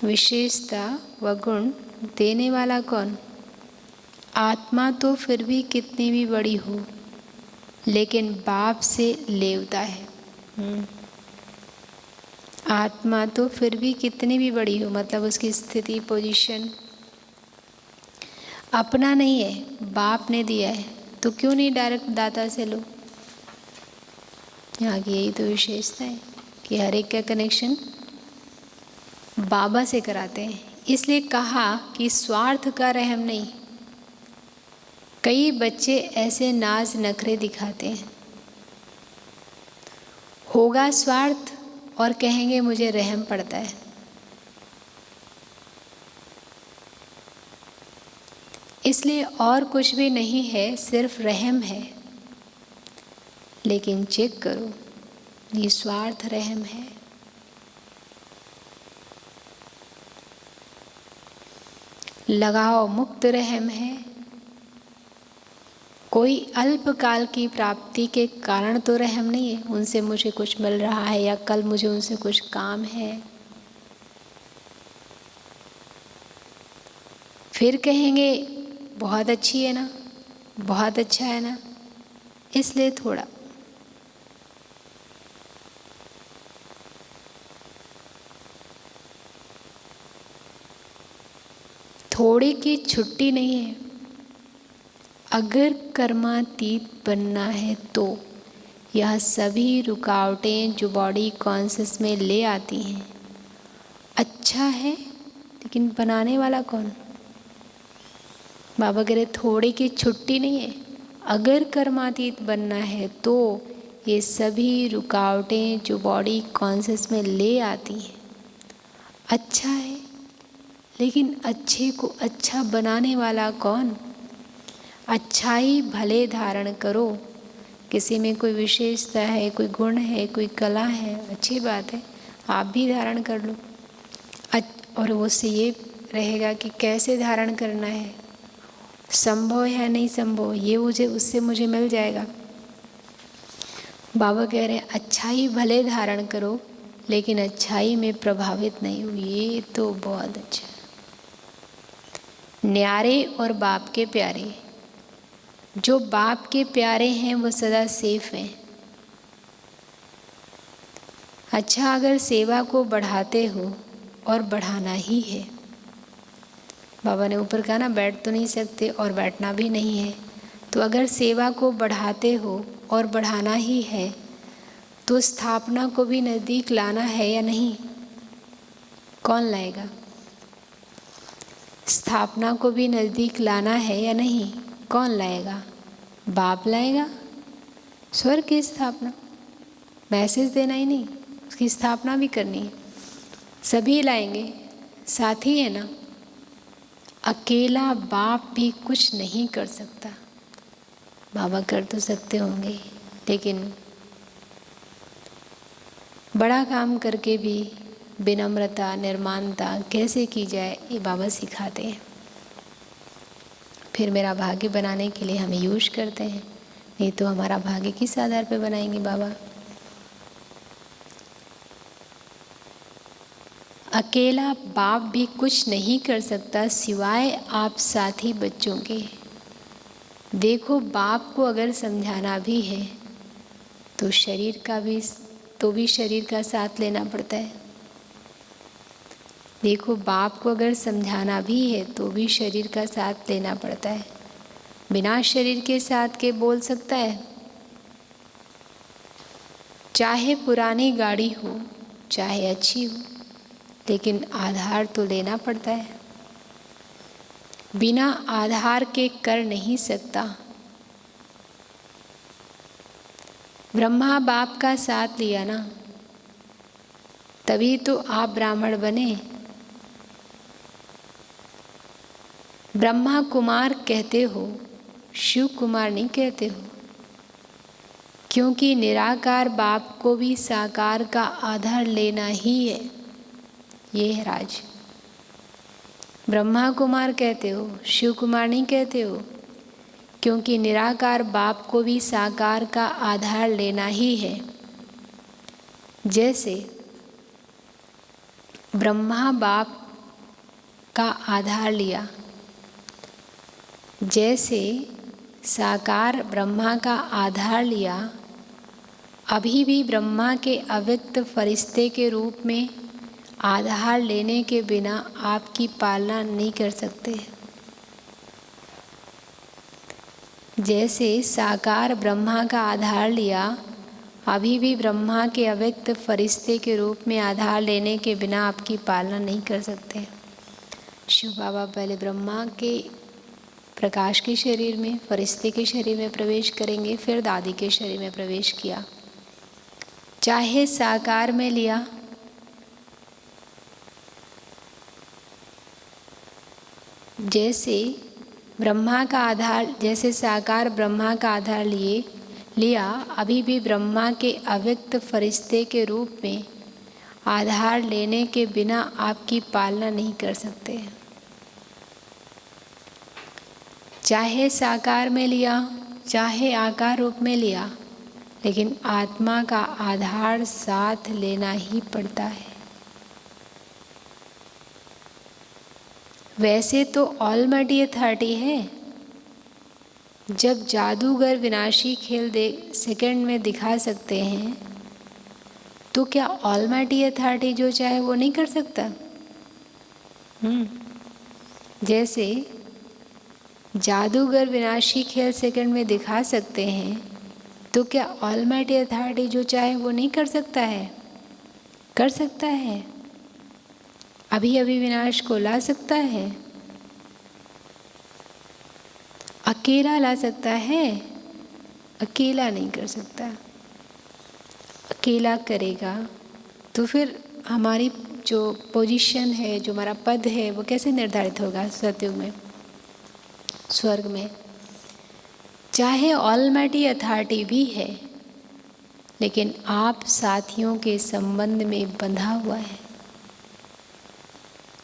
विशेषता व गुण देने वाला कौन? आत्मा तो फिर भी कितनी भी बड़ी हो लेकिन बाप से लेवता है। आत्मा तो फिर भी कितनी भी बड़ी हो, मतलब उसकी स्थिति पोजीशन अपना नहीं है, बाप ने दिया है, तो क्यों नहीं डायरेक्ट दाता से लो? यहाँ की यही तो विशेषता है कि हर एक का कनेक्शन बाबा से कराते हैं। इसलिए कहा कि स्वार्थ का रहम नहीं। कई बच्चे ऐसे नाज नखरे दिखाते हैं, होगा स्वार्थ और कहेंगे मुझे रहम पड़ता है। इसलिए और कुछ भी नहीं है, सिर्फ रहम है। लेकिन चेक करो, ये स्वार्थ रहम है। लगाव मुक्त रहम है। कोई अल्पकाल की प्राप्ति के कारण तो रहम नहीं है, उनसे मुझे कुछ मिल रहा है या कल मुझे उनसे कुछ काम है, फिर कहेंगे बहुत अच्छी है ना, बहुत अच्छा है ना, इसलिए थोड़ा थोड़े की छुट्टी नहीं है। अगर कर्मातीत बनना है तो यह सभी रुकावटें जो बॉडी कॉन्शियस में ले आती हैं, अच्छा है लेकिन बनाने वाला कौन? बाबा कह रहे थोड़े की छुट्टी नहीं है। अगर कर्मातीत बनना है तो ये सभी रुकावटें जो बॉडी कॉन्शियस में ले आती हैं, अच्छा है लेकिन अच्छे को अच्छा बनाने वाला कौन? अच्छाई भले धारण करो। किसी में कोई विशेषता है, कोई गुण है, कोई कला है, अच्छी बात है, आप भी धारण कर लो। और उससे ये रहेगा कि कैसे धारण करना है, संभव है नहीं संभव, ये उससे मुझे मिल जाएगा। बाबा कह रहे हैं अच्छाई भले धारण करो लेकिन अच्छाई में प्रभावित नहीं हो। ये तो बहुत अच्छा। न्यारे और बाप के प्यारे। जो बाप के प्यारे हैं वो सदा सेफ हैं। अच्छा, अगर सेवा को बढ़ाते हो और बढ़ाना ही है, बाबा ने ऊपर कहा ना बैठ तो नहीं सकते और बैठना भी नहीं है, तो अगर सेवा को बढ़ाते हो और बढ़ाना ही है तो स्थापना को भी नज़दीक लाना है या नहीं? कौन लाएगा? स्थापना को भी नज़दीक लाना है या नहीं? कौन लाएगा? बाप लाएगा। स्वर्ग की स्थापना, मैसेज देना ही नहीं, उसकी स्थापना भी करनी है। सभी लाएंगे, साथी है ना। अकेला बाप भी कुछ नहीं कर सकता। बाबा कर तो सकते होंगे लेकिन बड़ा काम करके भी विनम्रता, निर्माणता कैसे की जाए ये बाबा सिखाते हैं। फिर मेरा भाग्य बनाने के लिए हमें यूज करते हैं, नहीं तो हमारा भाग्य किस आधार पर बनाएंगे बाबा? अकेला बाप भी कुछ नहीं कर सकता सिवाय आप साथी बच्चों के। देखो, बाप को अगर समझाना भी है तो शरीर का साथ लेना पड़ता है। देखो, बाप को अगर समझाना भी है तो भी शरीर का साथ लेना पड़ता है। बिना शरीर के साथ के बोल सकता है? चाहे पुरानी गाड़ी हो, चाहे अच्छी हो, लेकिन आधार तो लेना पड़ता है। बिना आधार के कर नहीं सकता। ब्रह्मा बाप का साथ लिया ना, तभी तो आप ब्राह्मण बने। ब्रह्मा कुमार कहते हो, शिव कुमार नहीं कहते हो, क्योंकि निराकार बाप को भी साकार का आधार लेना ही है। ये है राज। ब्रह्मा कुमार कहते हो, शिव कुमार नहीं कहते हो, क्योंकि निराकार बाप को भी साकार का आधार लेना ही है। जैसे ब्रह्मा बाप का आधार लिया, जैसे साकार ब्रह्मा का आधार लिया, अभी भी ब्रह्मा के अव्यक्त फरिश्ते के रूप में आधार लेने के बिना आपकी पालना नहीं कर सकते। जैसे साकार ब्रह्मा का आधार लिया, अभी भी ब्रह्मा के अव्यक्त फरिश्ते के रूप में आधार लेने के बिना आपकी पालना नहीं कर सकते। शिव बाबा पहले ब्रह्मा के प्रकाश के शरीर में, फरिश्ते के शरीर में प्रवेश करेंगे, फिर दादी के शरीर में प्रवेश किया। चाहे साकार में लिया, जैसे ब्रह्मा का आधार, जैसे साकार ब्रह्मा का आधार लिया, अभी भी ब्रह्मा के अव्यक्त फरिश्ते के रूप में आधार लेने के बिना आपकी पालना नहीं कर सकते। चाहे साकार में लिया, चाहे आकार रूप में लिया, लेकिन आत्मा का आधार साथ लेना ही पड़ता है। वैसे तो ऑलमाइटी अथॉरिटी है। जब जादूगर विनाशी खेल सेकंड में दिखा सकते हैं, तो क्या ऑलमाइटी अथॉरिटी जो चाहे वो नहीं कर सकता? जैसे जादूगर विनाशी खेल सेकंड में दिखा सकते हैं, तो क्या ऑलमाइटी अथॉरिटी जो चाहे वो नहीं कर सकता है? कर सकता है। अभी अभी विनाश को ला सकता है, अकेला ला सकता है? अकेला नहीं कर सकता। अकेला करेगा तो फिर हमारी जो पोजीशन है, जो हमारा पद है, वो कैसे निर्धारित होगा सतयुग में, स्वर्ग में? चाहे ऑलमाइटी अथॉरिटी भी है, लेकिन आप साथियों के संबंध में बंधा हुआ है।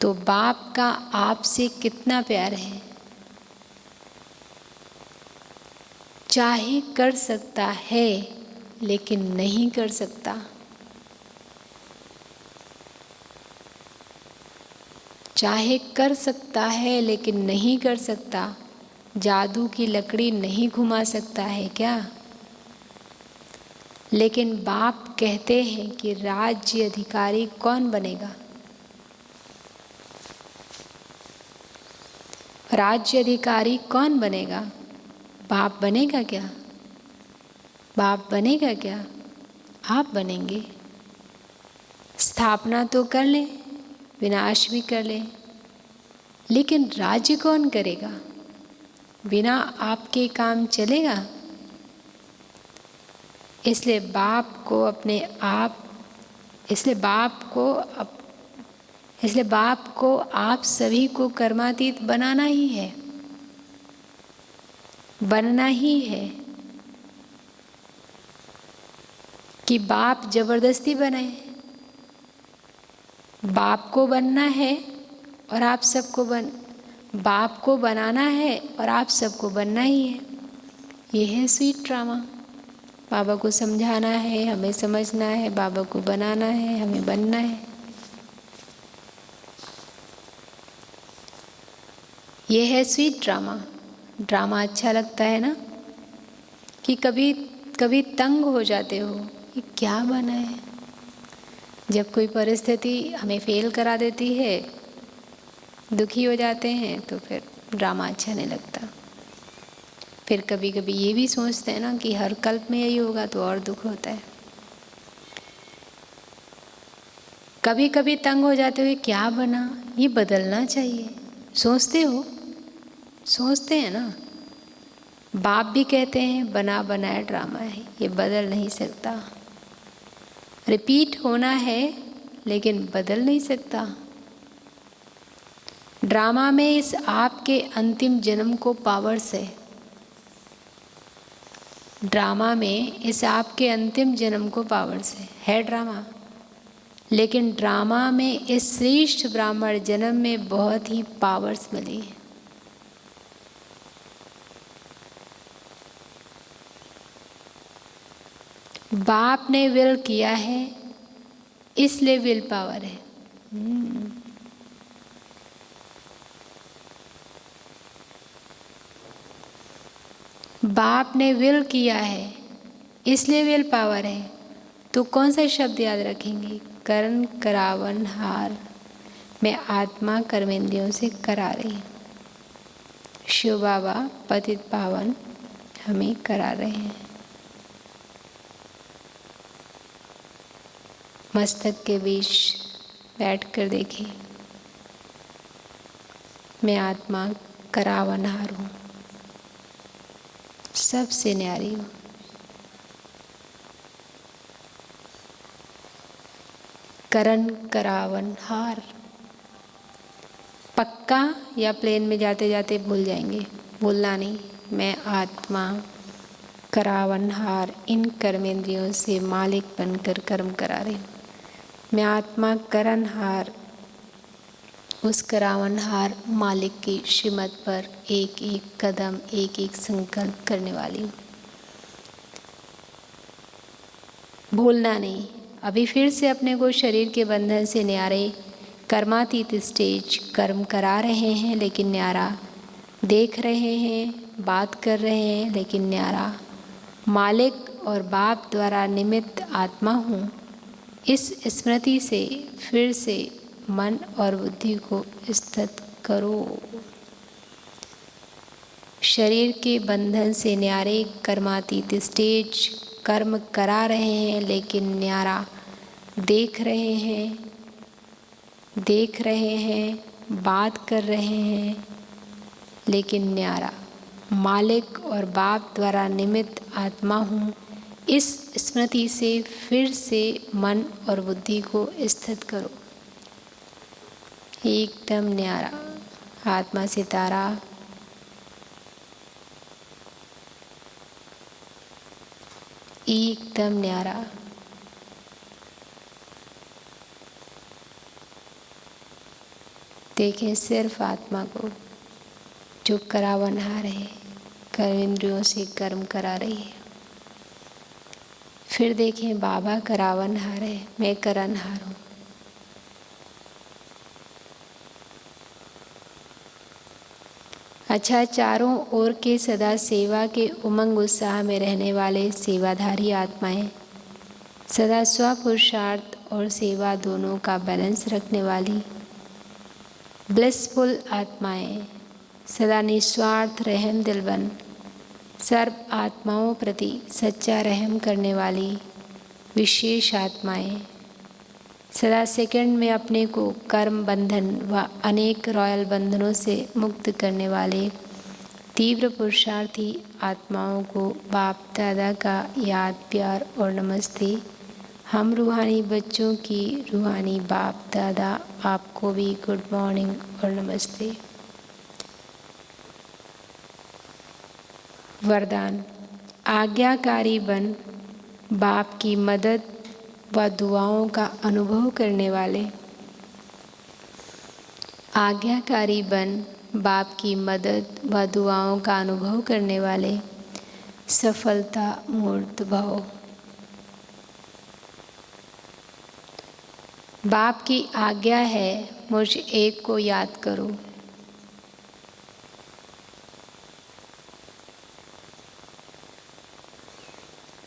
तो बाप का आपसे कितना प्यार है? चाहे कर सकता है लेकिन नहीं कर सकता। चाहे कर सकता है लेकिन नहीं कर सकता। जादू की लकड़ी नहीं घुमा सकता है क्या? लेकिन बाप कहते हैं कि राज्य अधिकारी कौन बनेगा? राज्य अधिकारी कौन बनेगा? बाप बनेगा क्या? बाप बनेगा क्या? आप बनेंगे। स्थापना तो कर ले, विनाश भी कर ले, लेकिन राज्य कौन करेगा? बिना आपके काम चलेगा? इसलिए बाप को अपने आप, इसलिए बाप को आप सभी को कर्मातीत बनाना ही है, बनना ही है। कि बाप जबरदस्ती बनाए? बाप को बनना है और आप सबको बाप को बनाना है और आप सबको बनना ही है। ये है स्वीट ड्रामा। बाबा को समझाना है, हमें समझना है, बाबा को बनाना है, हमें बनना है। ये है स्वीट ड्रामा। ड्रामा अच्छा लगता है ना? कि कभी कभी तंग हो जाते हो, ये क्या बना है? जब कोई परिस्थिति हमें फेल करा देती है, दुखी हो जाते हैं, तो फिर ड्रामा अच्छा नहीं लगता। फिर कभी कभी ये भी सोचते हैं ना कि हर कल्प में यही होगा, तो और दुख होता है। कभी कभी तंग हो जाते हुए क्या बना, ये बदलना चाहिए। सोचते हो? सोचते हैं ना? बाप भी कहते हैं बना बनाया ड्रामा है, ये बदल नहीं सकता। रिपीट होना है लेकिन बदल नहीं सकता। ड्रामा में इस आपके अंतिम जन्म को पावर्स है। ड्रामा में इस आपके अंतिम जन्म को पावर्स है ड्रामा। लेकिन ड्रामा में इस श्रेष्ठ ब्राह्मण जन्म में बहुत ही पावर्स मिली है। बाप ने विल किया है, इसलिए विल पावर है। बाप ने विल किया है, इसलिए विल पावर है। तो कौन सा शब्द याद रखेंगे? करण करावन हार। मैं आत्मा कर्मेंद्रियों से करा रही हूँ। शिव बाबा पतित पावन हमें करा रहे हैं। मस्तक के बीच बैठकर देखिए, मैं आत्मा करावनहार हूँ, सबसे न्यारी हूँ। करण करावनहार पक्का, या प्लेन में जाते जाते भूल जाएंगे? भूलना नहीं। मैं आत्मा करावनहार इन कर्मेंद्रियों से मालिक बनकर कर्म करा रही हूँ। मैं आत्मा करणहार उस करावनहार मालिक की श्रीमत पर एक एक कदम, एक एक संकल्प करने वाली हूँ। भूलना नहीं। अभी फिर से अपने को शरीर के बंधन से न्यारे कर्मातीत स्टेज कर्म करा रहे हैं, लेकिन न्यारा देख रहे हैं, बात कर रहे हैं, लेकिन न्यारा मालिक और बाप द्वारा निमित्त आत्मा हूँ। इस स्मृति से फिर से मन और बुद्धि को स्थित करो। शरीर के बंधन से न्यारे कर्मातीत स्टेज कर्म करा रहे हैं, लेकिन न्यारा देख रहे हैं, बात कर रहे हैं, लेकिन न्यारा मालिक और बाप द्वारा निमित्त आत्मा हूँ। इस स्मृति से फिर से मन और बुद्धि को स्थित करो। एकदम न्यारा, आत्मा सितारा, एकदम न्यारा। देखें सिर्फ आत्मा को जो करावनहार है, कर्म इंद्रियों से कर्म करा रही है। फिर देखें बाबा करावनहार है, मैं करनहार हूँ। अच्छा, चारों ओर के सदा सेवा के उमंग उत्साह में रहने वाले सेवाधारी आत्माएं, सदा स्वपुरुषार्थ और सेवा दोनों का बैलेंस रखने वाली ब्लिसफुल आत्माएं, सदा निस्वार्थ रहम दिलबन सर्व आत्माओं प्रति सच्चा रहम करने वाली विशेष आत्माएं, सदा सेकंड में अपने को कर्म बंधन व अनेक रॉयल बंधनों से मुक्त करने वाले तीव्र पुरुषार्थी आत्माओं को बाप दादा का याद, प्यार और नमस्ते। हम रूहानी बच्चों की रूहानी बाप दादा आपको भी गुड मॉर्निंग और नमस्ते। वरदान, आज्ञाकारी बन बाप की मदद व दुआओं का अनुभव करने वाले। आज्ञाकारी बन बाप की मदद व दुआओं का अनुभव करने वाले सफलता मूर्त भव। बाप की आज्ञा है मुझ एक को याद करो।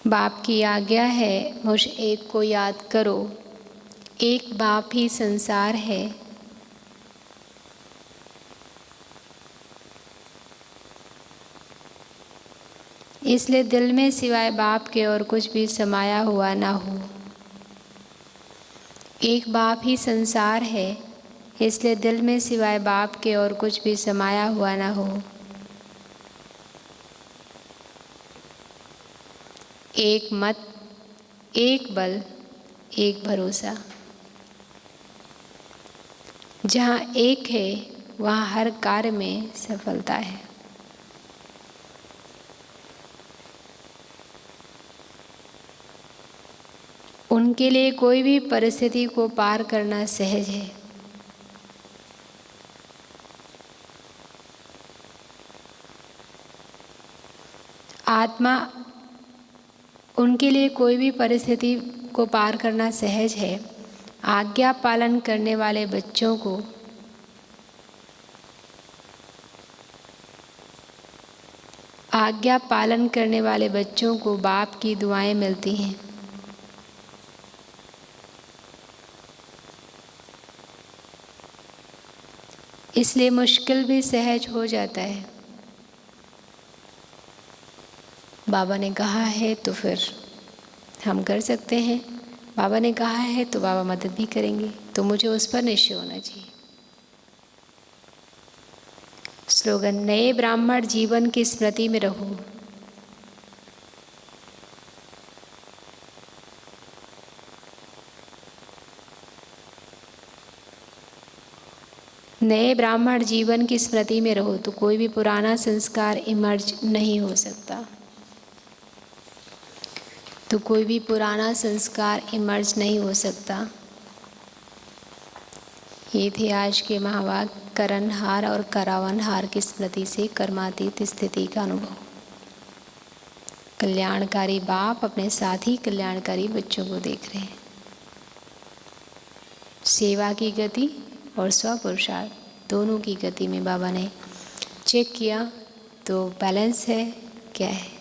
बाप की आज्ञा है मुझ एक को याद करो। एक बाप ही संसार है, इसलिए दिल में सिवाय बाप के और कुछ भी समाया हुआ ना हो। एक बाप ही संसार है, इसलिए दिल में सिवाय बाप के और कुछ भी समाया हुआ ना हो। एक मत, एक बल, एक भरोसा। जहाँ एक है वहाँ हर कार्य में सफलता है। उनके लिए कोई भी परिस्थिति को पार करना सहज है। आत्मा उनके लिए कोई भी परिस्थिति को पार करना सहज है। आज्ञा पालन करने वाले बच्चों को बाप की दुआएं मिलती हैं। इसलिए मुश्किल भी सहज हो जाता है। बाबा ने कहा है तो फिर हम कर सकते हैं। बाबा ने कहा है तो बाबा मदद भी करेंगे, तो मुझे उस पर निश्चय होना चाहिए। स्लोगन, नए ब्राह्मण जीवन की स्मृति में रहो। नए ब्राह्मण जीवन की स्मृति में रहो तो कोई भी पुराना संस्कार इमर्ज नहीं हो सकता। ये थे आज के महावाक्य, करनहार और करावनहार की स्मृति से कर्मातीत स्थिति का अनुभव। कल्याणकारी बाप अपने साथ ही कल्याणकारी बच्चों को देख रहे हैं। सेवा की गति और स्वपुरुषार्थ दोनों की गति में बाबा ने चेक किया तो बैलेंस है क्या है।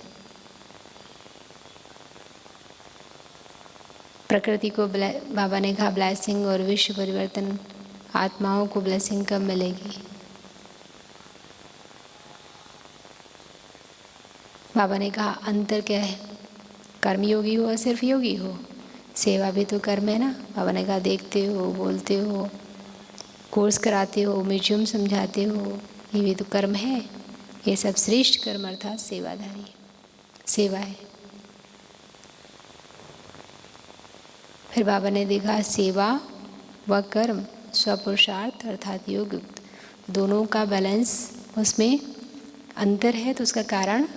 प्रकृति को बाबा ने कहा ब्लेसिंग और विश्व परिवर्तन, आत्माओं को ब्लेसिंग कब मिलेगी। बाबा ने कहा अंतर क्या है, कर्मयोगी हो या सिर्फ योगी हो? सेवा भी तो कर्म है ना। बाबा ने कहा देखते हो, बोलते हो, कोर्स कराते हो, म्यूजियम समझाते हो, ये भी तो कर्म है। ये सब श्रेष्ठ कर्म अर्थात सेवाधारी सेवा है। फिर बाबा ने देखा सेवा व कर्म स्वपुरुषार्थ अर्थात योग युक्त, दोनों का बैलेंस उसमें अंतर है। तो उसका कारण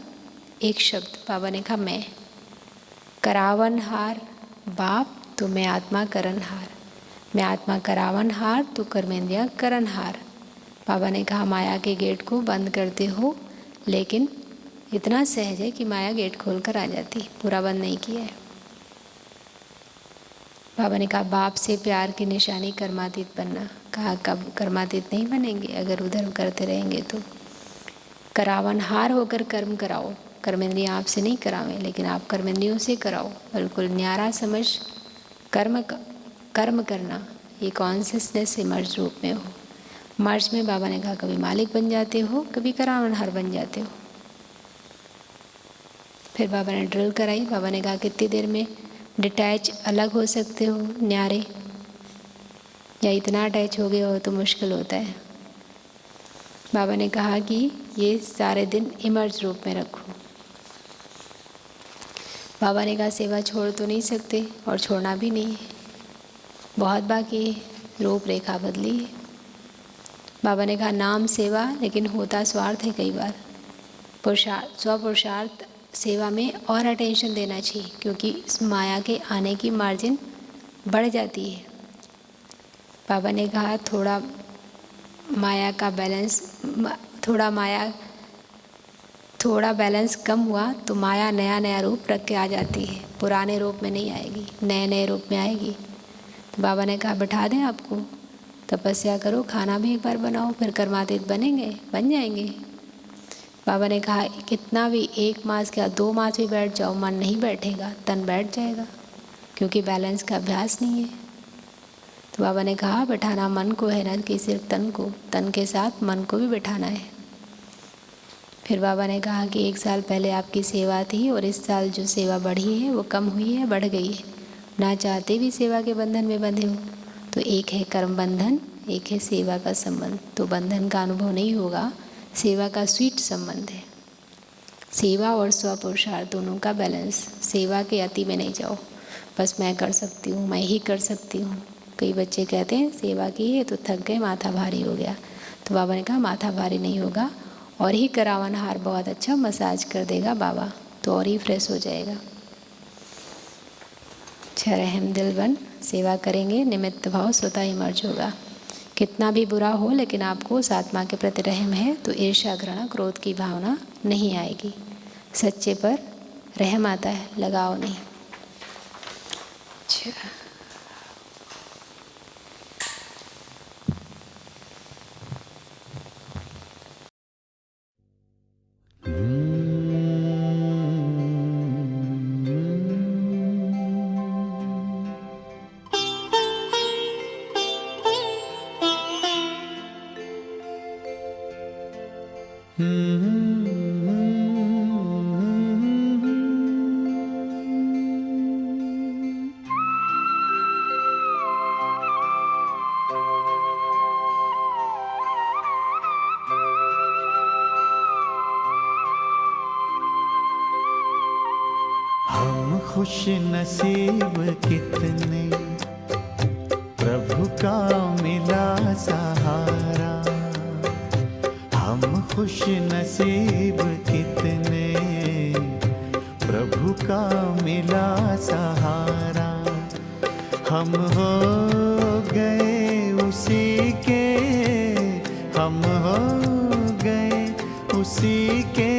एक शब्द बाबा ने कहा मैं। करावनहार बाप तो मैं आत्मा करनहार, मैं आत्मा करावनहार तो कर्मेंद्रिया करनहार। बाबा ने कहा माया के गेट को बंद करते हो, लेकिन इतना सहज है कि माया गेट खोल कर आ जाती, पूरा बंद नहीं किया है। बाबा ने कहा बाप से प्यार की निशानी कर्मातीत बनना। कहा कब कर्मातीत नहीं बनेंगे अगर उधर करते रहेंगे तो। करावनहार होकर कर्म कराओ, कर्मेंद्रियाँ आपसे नहीं करावें, लेकिन आप कर्मेंद्रियों से कराओ। बिल्कुल न्यारा समझ कर्म करना, ये कॉन्शियसनेस से मर्ज रूप में हो। मर्ज में बाबा ने कहा कभी मालिक बन जाते हो, कभी करावनहार बन जाते हो। फिर बाबा ने ड्रिल कराई। बाबा ने कहा कितनी देर में डिटैच अलग हो सकते हो न्यारे, या इतना अटैच हो गए हो तो मुश्किल होता है। बाबा ने कहा कि ये सारे दिन इमर्ज रूप में रखो। बाबा ने कहा सेवा छोड़ तो नहीं सकते और छोड़ना भी नहीं है, बहुत बाकी है, रूपरेखा बदली है। बाबा ने कहा नाम सेवा, लेकिन होता स्वार्थ है कई बार। पुरुषार्थ स्वपुरुषार्थ सेवा में और अटेंशन देना चाहिए, क्योंकि इस माया के आने की मार्जिन बढ़ जाती है। बाबा ने कहा थोड़ा माया का बैलेंस, थोड़ा बैलेंस कम हुआ तो माया नया नया रूप रख के आ जाती है, पुराने रूप में नहीं आएगी, नए नए रूप में आएगी। तो बाबा ने कहा बैठा दें आपको, तपस्या करो, खाना भी एक बार बनाओ, फिर कर्मातीत बन जाएंगे। बाबा ने कहा कितना भी 1 मास या 2 मास भी बैठ जाओ, मन नहीं बैठेगा, तन बैठ जाएगा, क्योंकि बैलेंस का अभ्यास नहीं है। तो बाबा ने कहा बैठाना मन को है ना कि सिर्फ तन को, तन के साथ मन को भी बैठाना है। फिर बाबा ने कहा कि 1 साल पहले आपकी सेवा थी और इस साल जो सेवा बढ़ी है वो कम हुई है, बढ़ गई है। ना चाहते भी सेवा के बंधन में बंधे हो, तो एक है कर्म बंधन, एक है सेवा का संबंध। तो बंधन का अनुभव नहीं होगा, सेवा का स्वीट संबंध है। सेवा और स्वपुरुषार्थ दोनों का बैलेंस। सेवा के अति में नहीं जाओ, बस मैं कर सकती हूँ, मैं ही कर सकती हूँ। कई बच्चे कहते हैं सेवा की है तो थक गए, माथा भारी हो गया। तो बाबा ने कहा माथा भारी नहीं होगा, और ही करावनहार बहुत अच्छा मसाज कर देगा बाबा, तो और ही फ्रेश हो जाएगा। अच्छा रहम दिल बन सेवा करेंगे, निमित्त भाव स्वतः ही मर्ज होगा। कितना भी बुरा हो, लेकिन आपको उस आत्मा के प्रति रहम है तो ईर्ष्या घृणा क्रोध की भावना नहीं आएगी। सच्चे पर रहम आता है, लगाव नहीं। अच्छा हम खुश नसीब कितने, प्रभु का मिला सहारा। हम खुश नसीब कितने, प्रभु का मिला सहारा। हम हो गए उसी के, हम हो गए उसी के,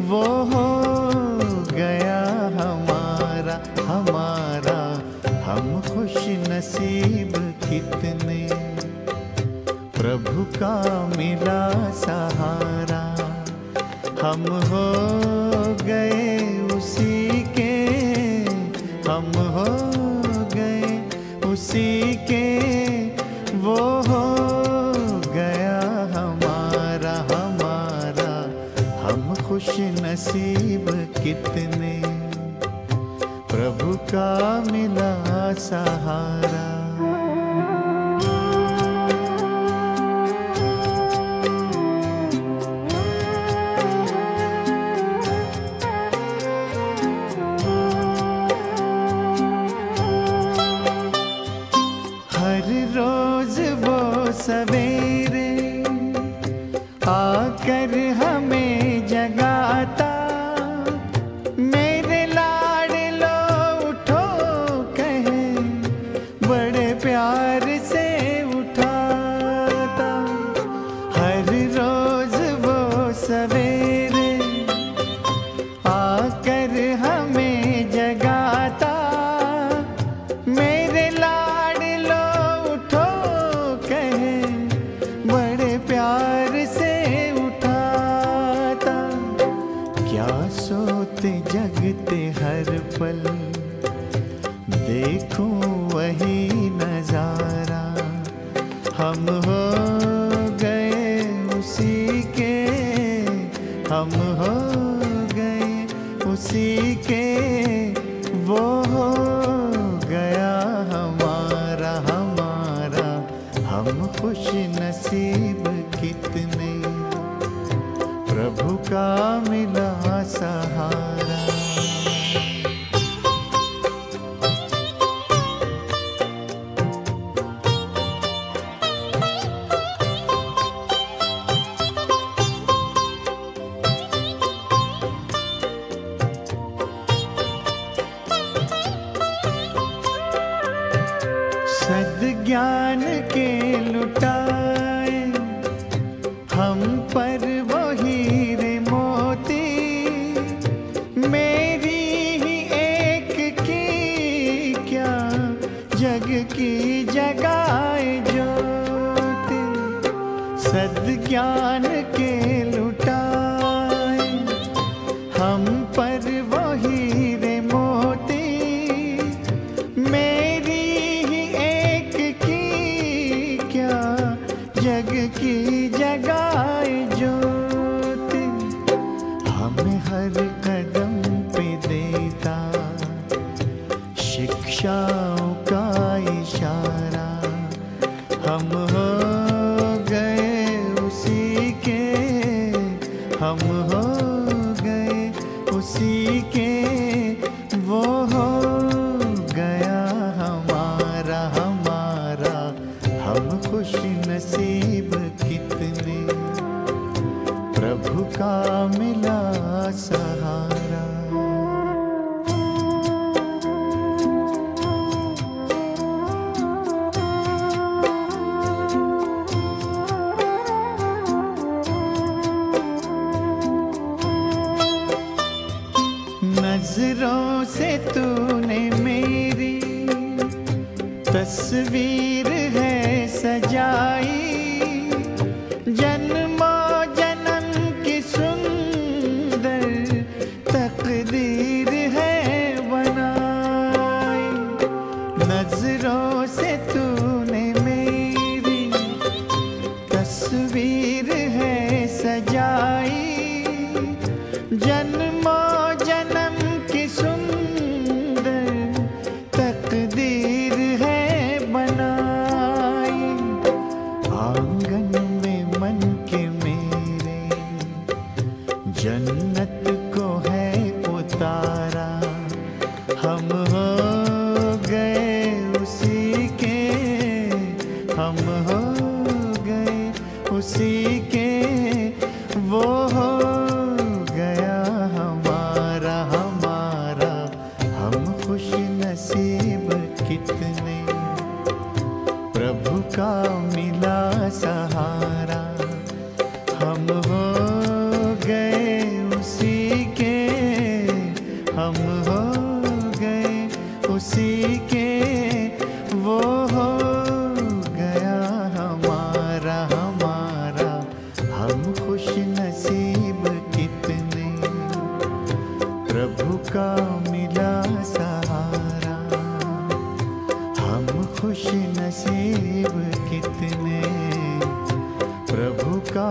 वो हो गया हमारा हमारा। हम खुश नसीब कितने, प्रभु का मिला सहारा। हम हो गए उसी के, हम हो गए उसी के, वो हो गया हमारा हमारा। हम खुश नसीब कितने, प्रभु का मिला सहारा। हर रोज वो सवेरे आकर हमें जगाता, मेरे लाडलो उठो कहे, बड़े प्यार से उठाता। हर रोज वो सवेरे आकर हमें जगाता, मेरे लाडलो उठो कहे, बड़े प्यार से उठाता। क्या सोते जगते हर पल देखूं वही नजारा, हम हो गए उसी के, हम हो गए उसी के, वो हो गया हमारा हमारा। हम खुश नसीब कितने, प्रभु का मिला सहारा। सद्ज्ञान के लुटाए हम पर वो हीरे मोती, मेरी ही एक की क्या जग की जगाए ज्योति। सद्ज्ञान के लुटाए हम पर वो हीरे मोती, मेरी जग की जगाए ज्योति। हमें हर कदम पे देता शिक्षाओं का इशारा, हम हो गए उसी के, हम हो गए उसी के, वो हो गया हमारा हमारा। हम खुश नसीब कितने, प्रभु का मिला सहारा। नजरों से तूने मेरी तस्वीर है सजाई, जन्मों जन्म की सुंदर तकदीर है बनाई। नजरों से तूने मेरी तस्वीर है सजाई, जन्मों जन्म की सुंदर तकदीर है बनाई। आंगन में मन के मेरे जन्नत को है उतारा, हम हो गए उसी के, हम हो गए उसी के, वो हो गया हमारा हमारा। हम खुश नसीब कितने, प्रभु का मिला सहारा। हम हो गए उसी के, हम हो गए उसी के, वो हो गया हमारा हमारा। हम खुश नसीब कितने, प्रभु का मिला सहारा। हम खुश नसीब कितने, प्रभु का